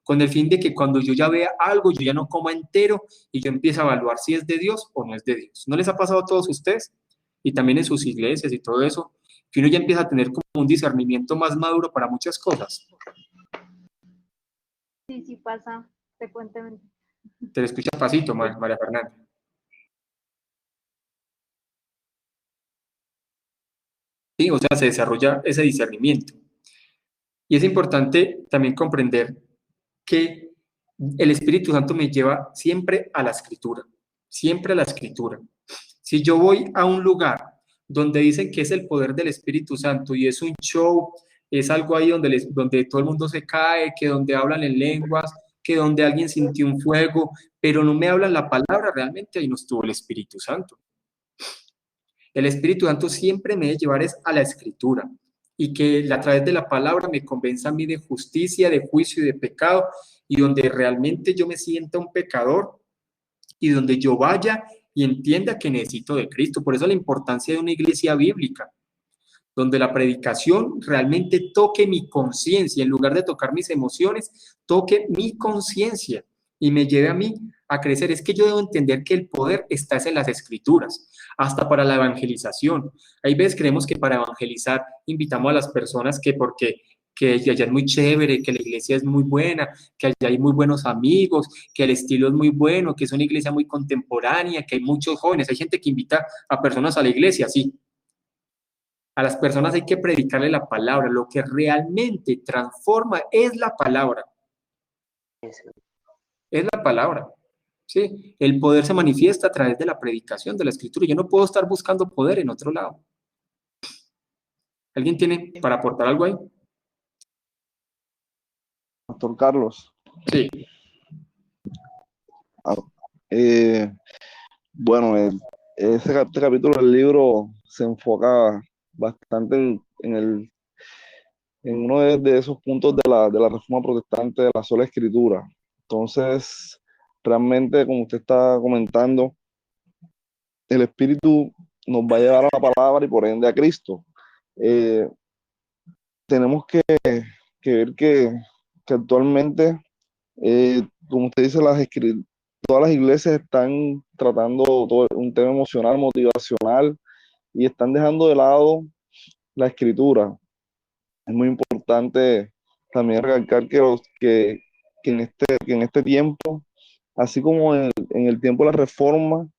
con el fin de que cuando yo ya vea algo, yo ya no coma entero y yo empiezo a evaluar si es de Dios o no es de Dios. ¿No les ha pasado a todos ustedes? Y también en sus iglesias y todo eso, que uno ya empieza a tener como un discernimiento más maduro para muchas cosas. Sí, sí pasa, frecuentemente. Te lo escucha pasito, María Fernanda. Sí, o sea, se desarrolla ese discernimiento. Y es importante también comprender que el Espíritu Santo me lleva siempre a la Escritura, siempre a la Escritura. Si yo voy a un lugar donde dicen que es el poder del Espíritu Santo y es un show, es algo ahí donde todo el mundo se cae, que donde hablan en lenguas, que donde alguien sintió un fuego, pero no me hablan la palabra, realmente ahí no estuvo el Espíritu Santo. El Espíritu Santo siempre me debe llevar es a la Escritura y que a través de la palabra me convenza a mí de justicia, de juicio y de pecado, y donde realmente yo me sienta un pecador y donde yo vaya y entienda que necesito de Cristo. Por eso la importancia de una iglesia bíblica, donde la predicación realmente toque mi conciencia, en lugar de tocar mis emociones, toque mi conciencia y me lleve a mí a crecer. Es que yo debo entender que el poder está en las Escrituras, hasta para la evangelización. Hay veces creemos que para evangelizar invitamos a las personas que allá es muy chévere, que la iglesia es muy buena, que allá hay muy buenos amigos, que el estilo es muy bueno, que es una iglesia muy contemporánea, que hay muchos jóvenes. Hay gente que invita a personas a la iglesia, sí. A las personas hay que predicarle la palabra. Lo que realmente transforma es la palabra. Es la palabra. ¿Sí? El poder se manifiesta a través de la predicación de la Escritura. Yo no puedo estar buscando poder en otro lado. ¿Alguien tiene para aportar algo ahí? Pastor Carlos. Sí. Bueno, este capítulo del libro se enfoca bastante en uno de esos puntos de la Reforma Protestante de la sola Escritura. Entonces, realmente, como usted está comentando, el Espíritu nos va a llevar a la palabra y por ende a Cristo. Tenemos que ver que actualmente, como usted dice, todas las iglesias están tratando todo un tema emocional, motivacional, y están dejando de lado la Escritura. Es muy importante también recalcar que en este tiempo, así como en el tiempo de la Reforma,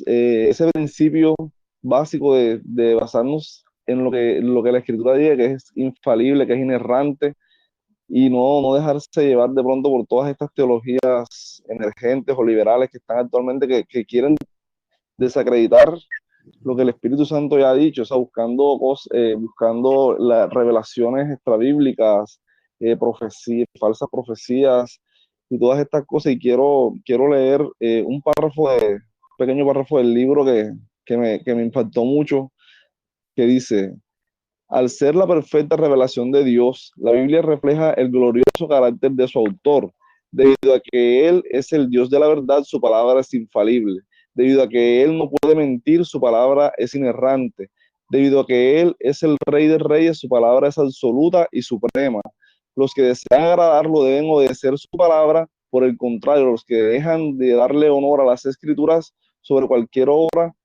ese principio básico de basarnos en lo que la Escritura dice, que es infalible, que es inerrante, y no dejarse llevar de pronto por todas estas teologías emergentes o liberales que están actualmente, que quieren desacreditar lo que el Espíritu Santo ya ha dicho, o sea, buscando las revelaciones extrabíblicas, falsas profecías y todas estas cosas. Y quiero leer un pequeño párrafo del libro que me impactó mucho, que dice: al ser la perfecta revelación de Dios, la Biblia refleja el glorioso carácter de su autor. Debido a que Él es el Dios de la verdad, su palabra es infalible. Debido a que Él no puede mentir, su palabra es inerrante. Debido a que Él es el Rey de Reyes, su palabra es absoluta y suprema. Los que desean agradarlo deben obedecer su palabra. Por el contrario, los que dejan de darle honor a las Escrituras sobre cualquier otra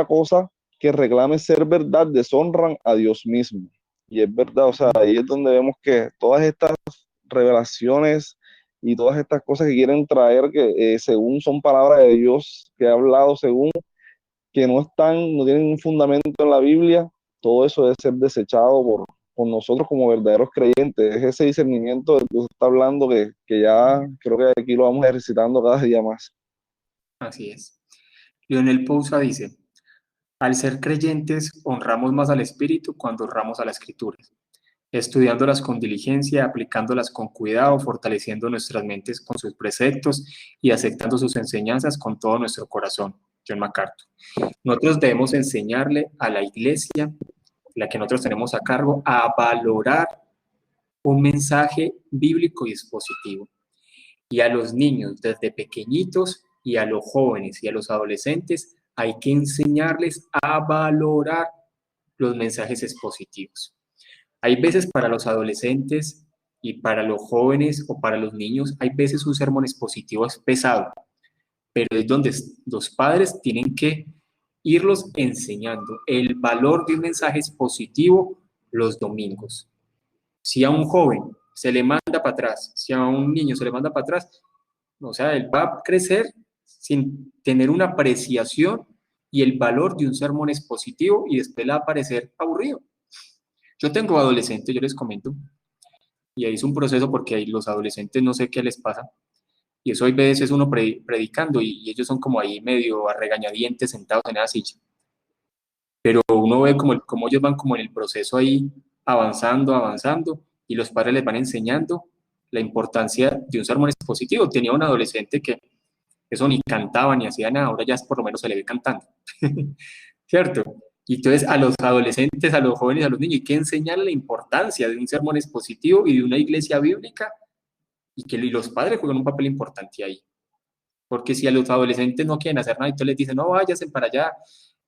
cosa que reclame ser verdad, deshonran a Dios mismo. Y es verdad, o sea, ahí es donde vemos que todas estas revelaciones y todas estas cosas que quieren traer, que según son palabras de Dios, que ha hablado según, que no tienen un fundamento en la Biblia, todo eso debe ser desechado por nosotros como verdaderos creyentes. Es ese discernimiento del que usted está hablando que ya creo que aquí lo vamos ejercitando cada día más. Así es. Lionel Pousa dice: al ser creyentes, honramos más al Espíritu cuando honramos a las Escrituras, estudiándolas con diligencia, aplicándolas con cuidado, fortaleciendo nuestras mentes con sus preceptos y aceptando sus enseñanzas con todo nuestro corazón. John MacArthur. Nosotros debemos enseñarle a la iglesia, la que nosotros tenemos a cargo, a valorar un mensaje bíblico y expositivo. Y a los niños, desde pequeñitos, y a los jóvenes y a los adolescentes, hay que enseñarles a valorar los mensajes expositivos. Hay veces para los adolescentes y para los jóvenes o para los niños, hay veces un sermón expositivo es pesado, pero es donde los padres tienen que irlos enseñando el valor de un mensaje expositivo los domingos. Si a un joven se le manda para atrás, si a un niño se le manda para atrás, o sea, él va a crecer sin tener una apreciación y el valor de un sermón expositivo y después le va a parecer aburrido. Yo tengo adolescentes, yo les comento, y ahí es un proceso porque ahí los adolescentes no sé qué les pasa, y eso hay veces uno predicando y ellos son como ahí medio a regañadientes sentados en esa silla. Pero uno ve como ellos van como en el proceso ahí avanzando, y los padres les van enseñando la importancia de un sermón expositivo. Tenía un adolescente que eso ni cantaba ni hacía nada, ahora ya por lo menos se le ve cantando, ¿cierto? Y entonces a los adolescentes, a los jóvenes, a los niños, hay que enseñarle la importancia de un sermón expositivo y de una iglesia bíblica, y que los padres juegan un papel importante ahí. Porque si a los adolescentes no quieren hacer nada, entonces les dicen, no, váyanse para allá.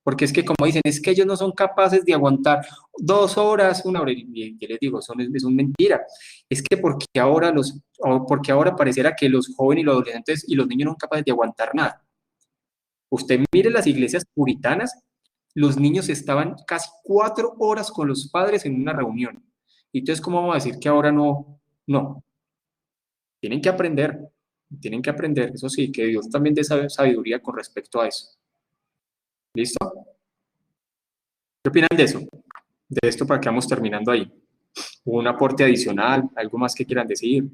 Porque es que, como dicen, es que ellos no son capaces de aguantar 2 horas, 1 hora. Y yo les digo, es una mentira. Es que porque ahora pareciera que los jóvenes y los adolescentes y los niños no son capaces de aguantar nada. Usted mire las iglesias puritanas, los niños estaban casi 4 horas con los padres en una reunión. Y entonces, ¿cómo vamos a decir que ahora no? No. Tienen que aprender. Tienen que aprender, eso sí, que Dios también dé sabiduría con respecto a eso. ¿Listo? ¿Qué opinan de eso? De esto para que vamos terminando ahí. ¿Un aporte adicional? ¿Algo más que quieran decir?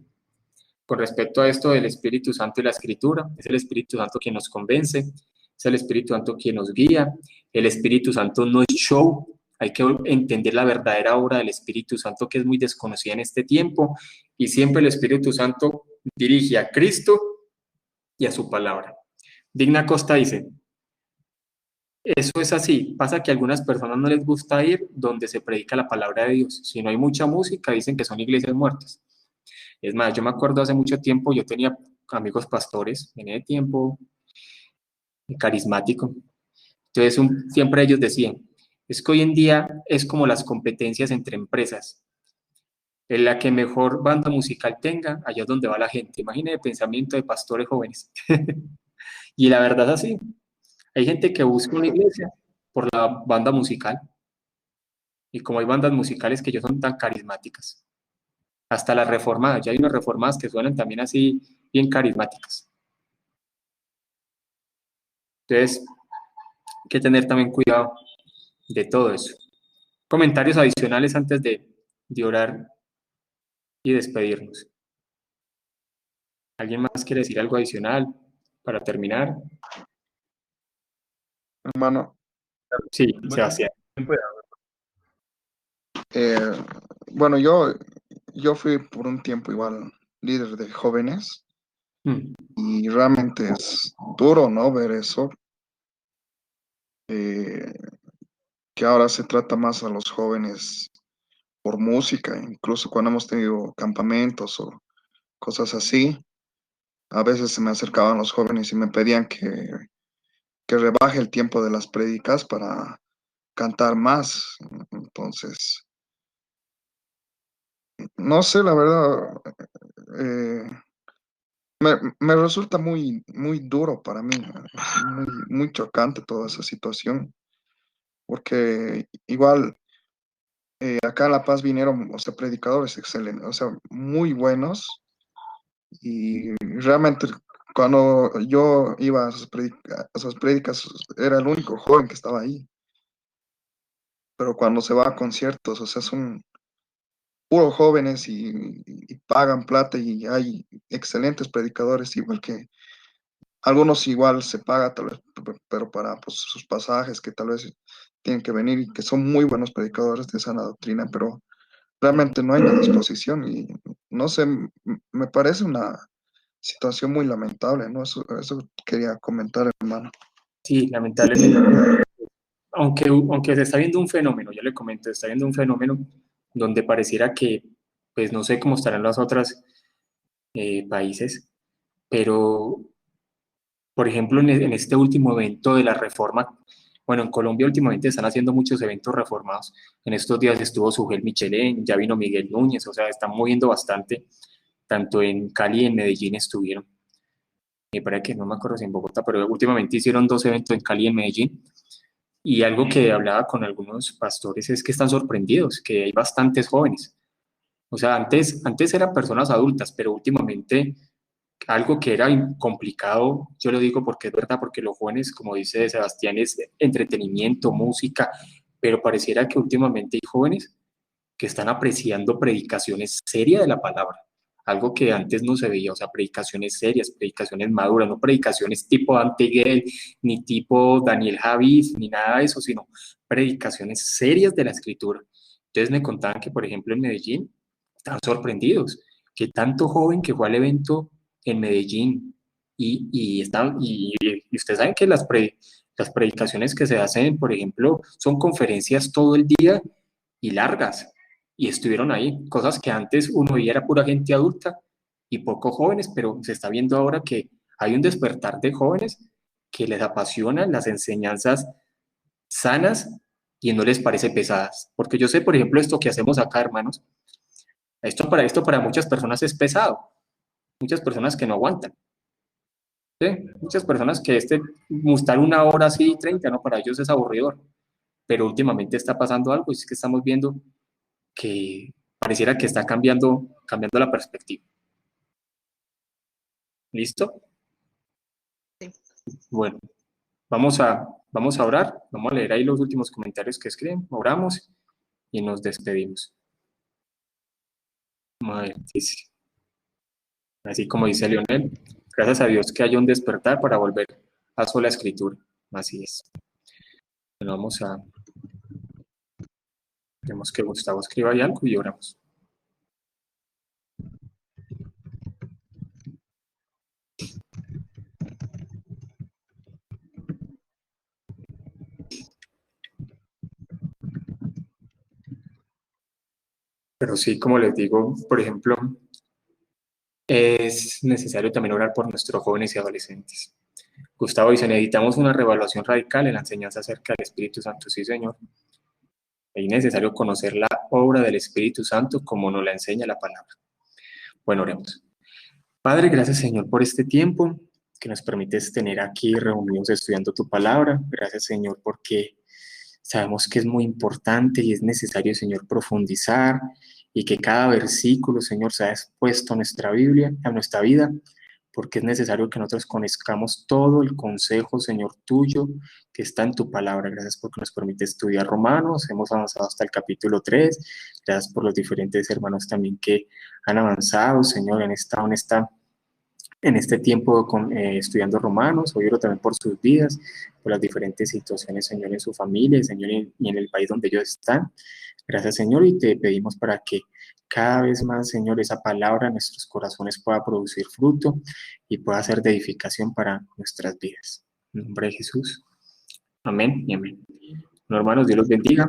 Con respecto a esto del Espíritu Santo y la Escritura, es el Espíritu Santo quien nos convence, es el Espíritu Santo quien nos guía. El Espíritu Santo no es show, hay que entender la verdadera obra del Espíritu Santo, que es muy desconocida en este tiempo, y siempre el Espíritu Santo dirige a Cristo y a su palabra. Digna Costa dice, eso es así, pasa que a algunas personas no les gusta ir donde se predica la palabra de Dios. Si no hay mucha música, dicen que son iglesias muertas. Es más, yo me acuerdo hace mucho tiempo, yo tenía amigos pastores, en ese tiempo carismático. Entonces, siempre ellos decían, es que hoy en día es como las competencias entre empresas. En la que mejor banda musical tenga, allá es donde va la gente. Imagínate el pensamiento de pastores jóvenes. Y la verdad es así. Hay gente que busca una iglesia por la banda musical. Y como hay bandas musicales que ellos son tan carismáticas. Hasta las reformadas. Ya hay unas reformadas que suenan también así, bien carismáticas. Entonces, hay que tener también cuidado de todo eso. Comentarios adicionales antes de orar y despedirnos. ¿Alguien más quiere decir algo adicional para terminar? Hermano, Sí, Sebastián. bueno, yo fui por un tiempo igual líder de jóvenes y realmente es duro, ¿no? Ver eso, que ahora se trata más a los jóvenes por música, incluso cuando hemos tenido campamentos o cosas así, a veces se me acercaban los jóvenes y me pedían que rebaje el tiempo de las prédicas para cantar más. Entonces, no sé, la verdad, eh, me resulta muy, muy duro para mí, es muy, muy chocante toda esa situación, porque igual acá en La Paz vinieron, o sea, predicadores excelentes, o sea, muy buenos, y realmente cuando yo iba a esas prédicas era el único joven que estaba ahí, pero cuando se va a conciertos, o sea, son puros jóvenes y pagan plata y hay excelentes predicadores, igual que algunos igual se paga tal vez, pero para pues, sus pasajes que tal vez tienen que venir y que son muy buenos predicadores de sana doctrina, pero realmente no hay la disposición y no sé, me parece una situación muy lamentable, ¿no? Eso quería comentar, hermano. Sí, lamentablemente. Aunque se está viendo un fenómeno, ya le comento, se está viendo un fenómeno donde pareciera que, pues no sé cómo estarán los otros países, pero, por ejemplo, en este último evento de la Reforma, Bueno, en Colombia últimamente están haciendo muchos eventos reformados. En estos días estuvo Sugel Michelén, ya vino Miguel Núñez, o sea, están moviendo bastante. Tanto en Cali y en Medellín estuvieron. Me parece que no me acuerdo si en Bogotá, pero últimamente hicieron 2 eventos en Cali y en Medellín. Y algo que hablaba con algunos pastores es que están sorprendidos, que hay bastantes jóvenes. O sea, antes eran personas adultas, pero últimamente algo que era complicado, yo lo digo porque es verdad, porque los jóvenes, como dice Sebastián, es entretenimiento, música, pero pareciera que últimamente hay jóvenes que están apreciando predicaciones serias de la palabra, algo que antes no se veía, o sea, predicaciones serias, predicaciones maduras, no predicaciones tipo Dante Gebel, ni tipo Daniel Javid, ni nada de eso, sino predicaciones serias de la Escritura. Entonces me contaban que, por ejemplo, en Medellín, estaban sorprendidos, que tanto joven que fue al evento en Medellín, y ustedes saben que las predicaciones que se hacen, por ejemplo, son conferencias todo el día y largas, y estuvieron ahí, cosas que antes uno veía era pura gente adulta y poco jóvenes, pero se está viendo ahora que hay un despertar de jóvenes que les apasionan las enseñanzas sanas y no les parece pesadas, porque yo sé, por ejemplo, esto que hacemos acá, hermanos, esto para muchas personas es pesado, muchas personas que no aguantan, ¿sí? Muchas personas que estar 1 hora así, 30, no, para ellos es aburridor, pero últimamente está pasando algo, y es que estamos viendo que pareciera que está cambiando la perspectiva. ¿Listo? Sí. Bueno, vamos a orar, vamos a leer ahí los últimos comentarios que escriben, oramos y nos despedimos. Así como dice Leonel, gracias a Dios que haya un despertar para volver a sola escritura. Así es. Bueno, queremos que Gustavo escriba ahí algo y oramos. Pero sí, como les digo, por ejemplo, es necesario también orar por nuestros jóvenes y adolescentes. Gustavo dice, necesitamos una reevaluación radical en la enseñanza acerca del Espíritu Santo. Sí, Señor. Es necesario conocer la obra del Espíritu Santo como nos la enseña la palabra. Bueno, oremos. Padre, gracias, Señor, por este tiempo que nos permites tener aquí reunidos estudiando tu palabra. Gracias, Señor, porque sabemos que es muy importante y es necesario, Señor, profundizar y que cada versículo, Señor, sea expuesto a nuestra Biblia, a nuestra vida, porque es necesario que nosotros conozcamos todo el consejo, Señor, tuyo, que está en tu palabra. Gracias porque nos permite estudiar Romanos, hemos avanzado hasta el capítulo 3, gracias por los diferentes hermanos también que han avanzado, Señor, en este tiempo estudiando Romanos. Hoy oro también por sus vidas, por las diferentes situaciones, Señor, en su familia, Señor, y en el país donde ellos están. Gracias, Señor, y te pedimos para que cada vez más, Señor, esa palabra en nuestros corazones pueda producir fruto y pueda ser de edificación para nuestras vidas. En nombre de Jesús. Amén y amén. Bueno, hermanos, Dios los bendiga.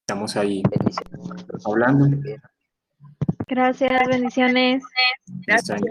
Estamos ahí hablando. Gracias, bendiciones. Gracias.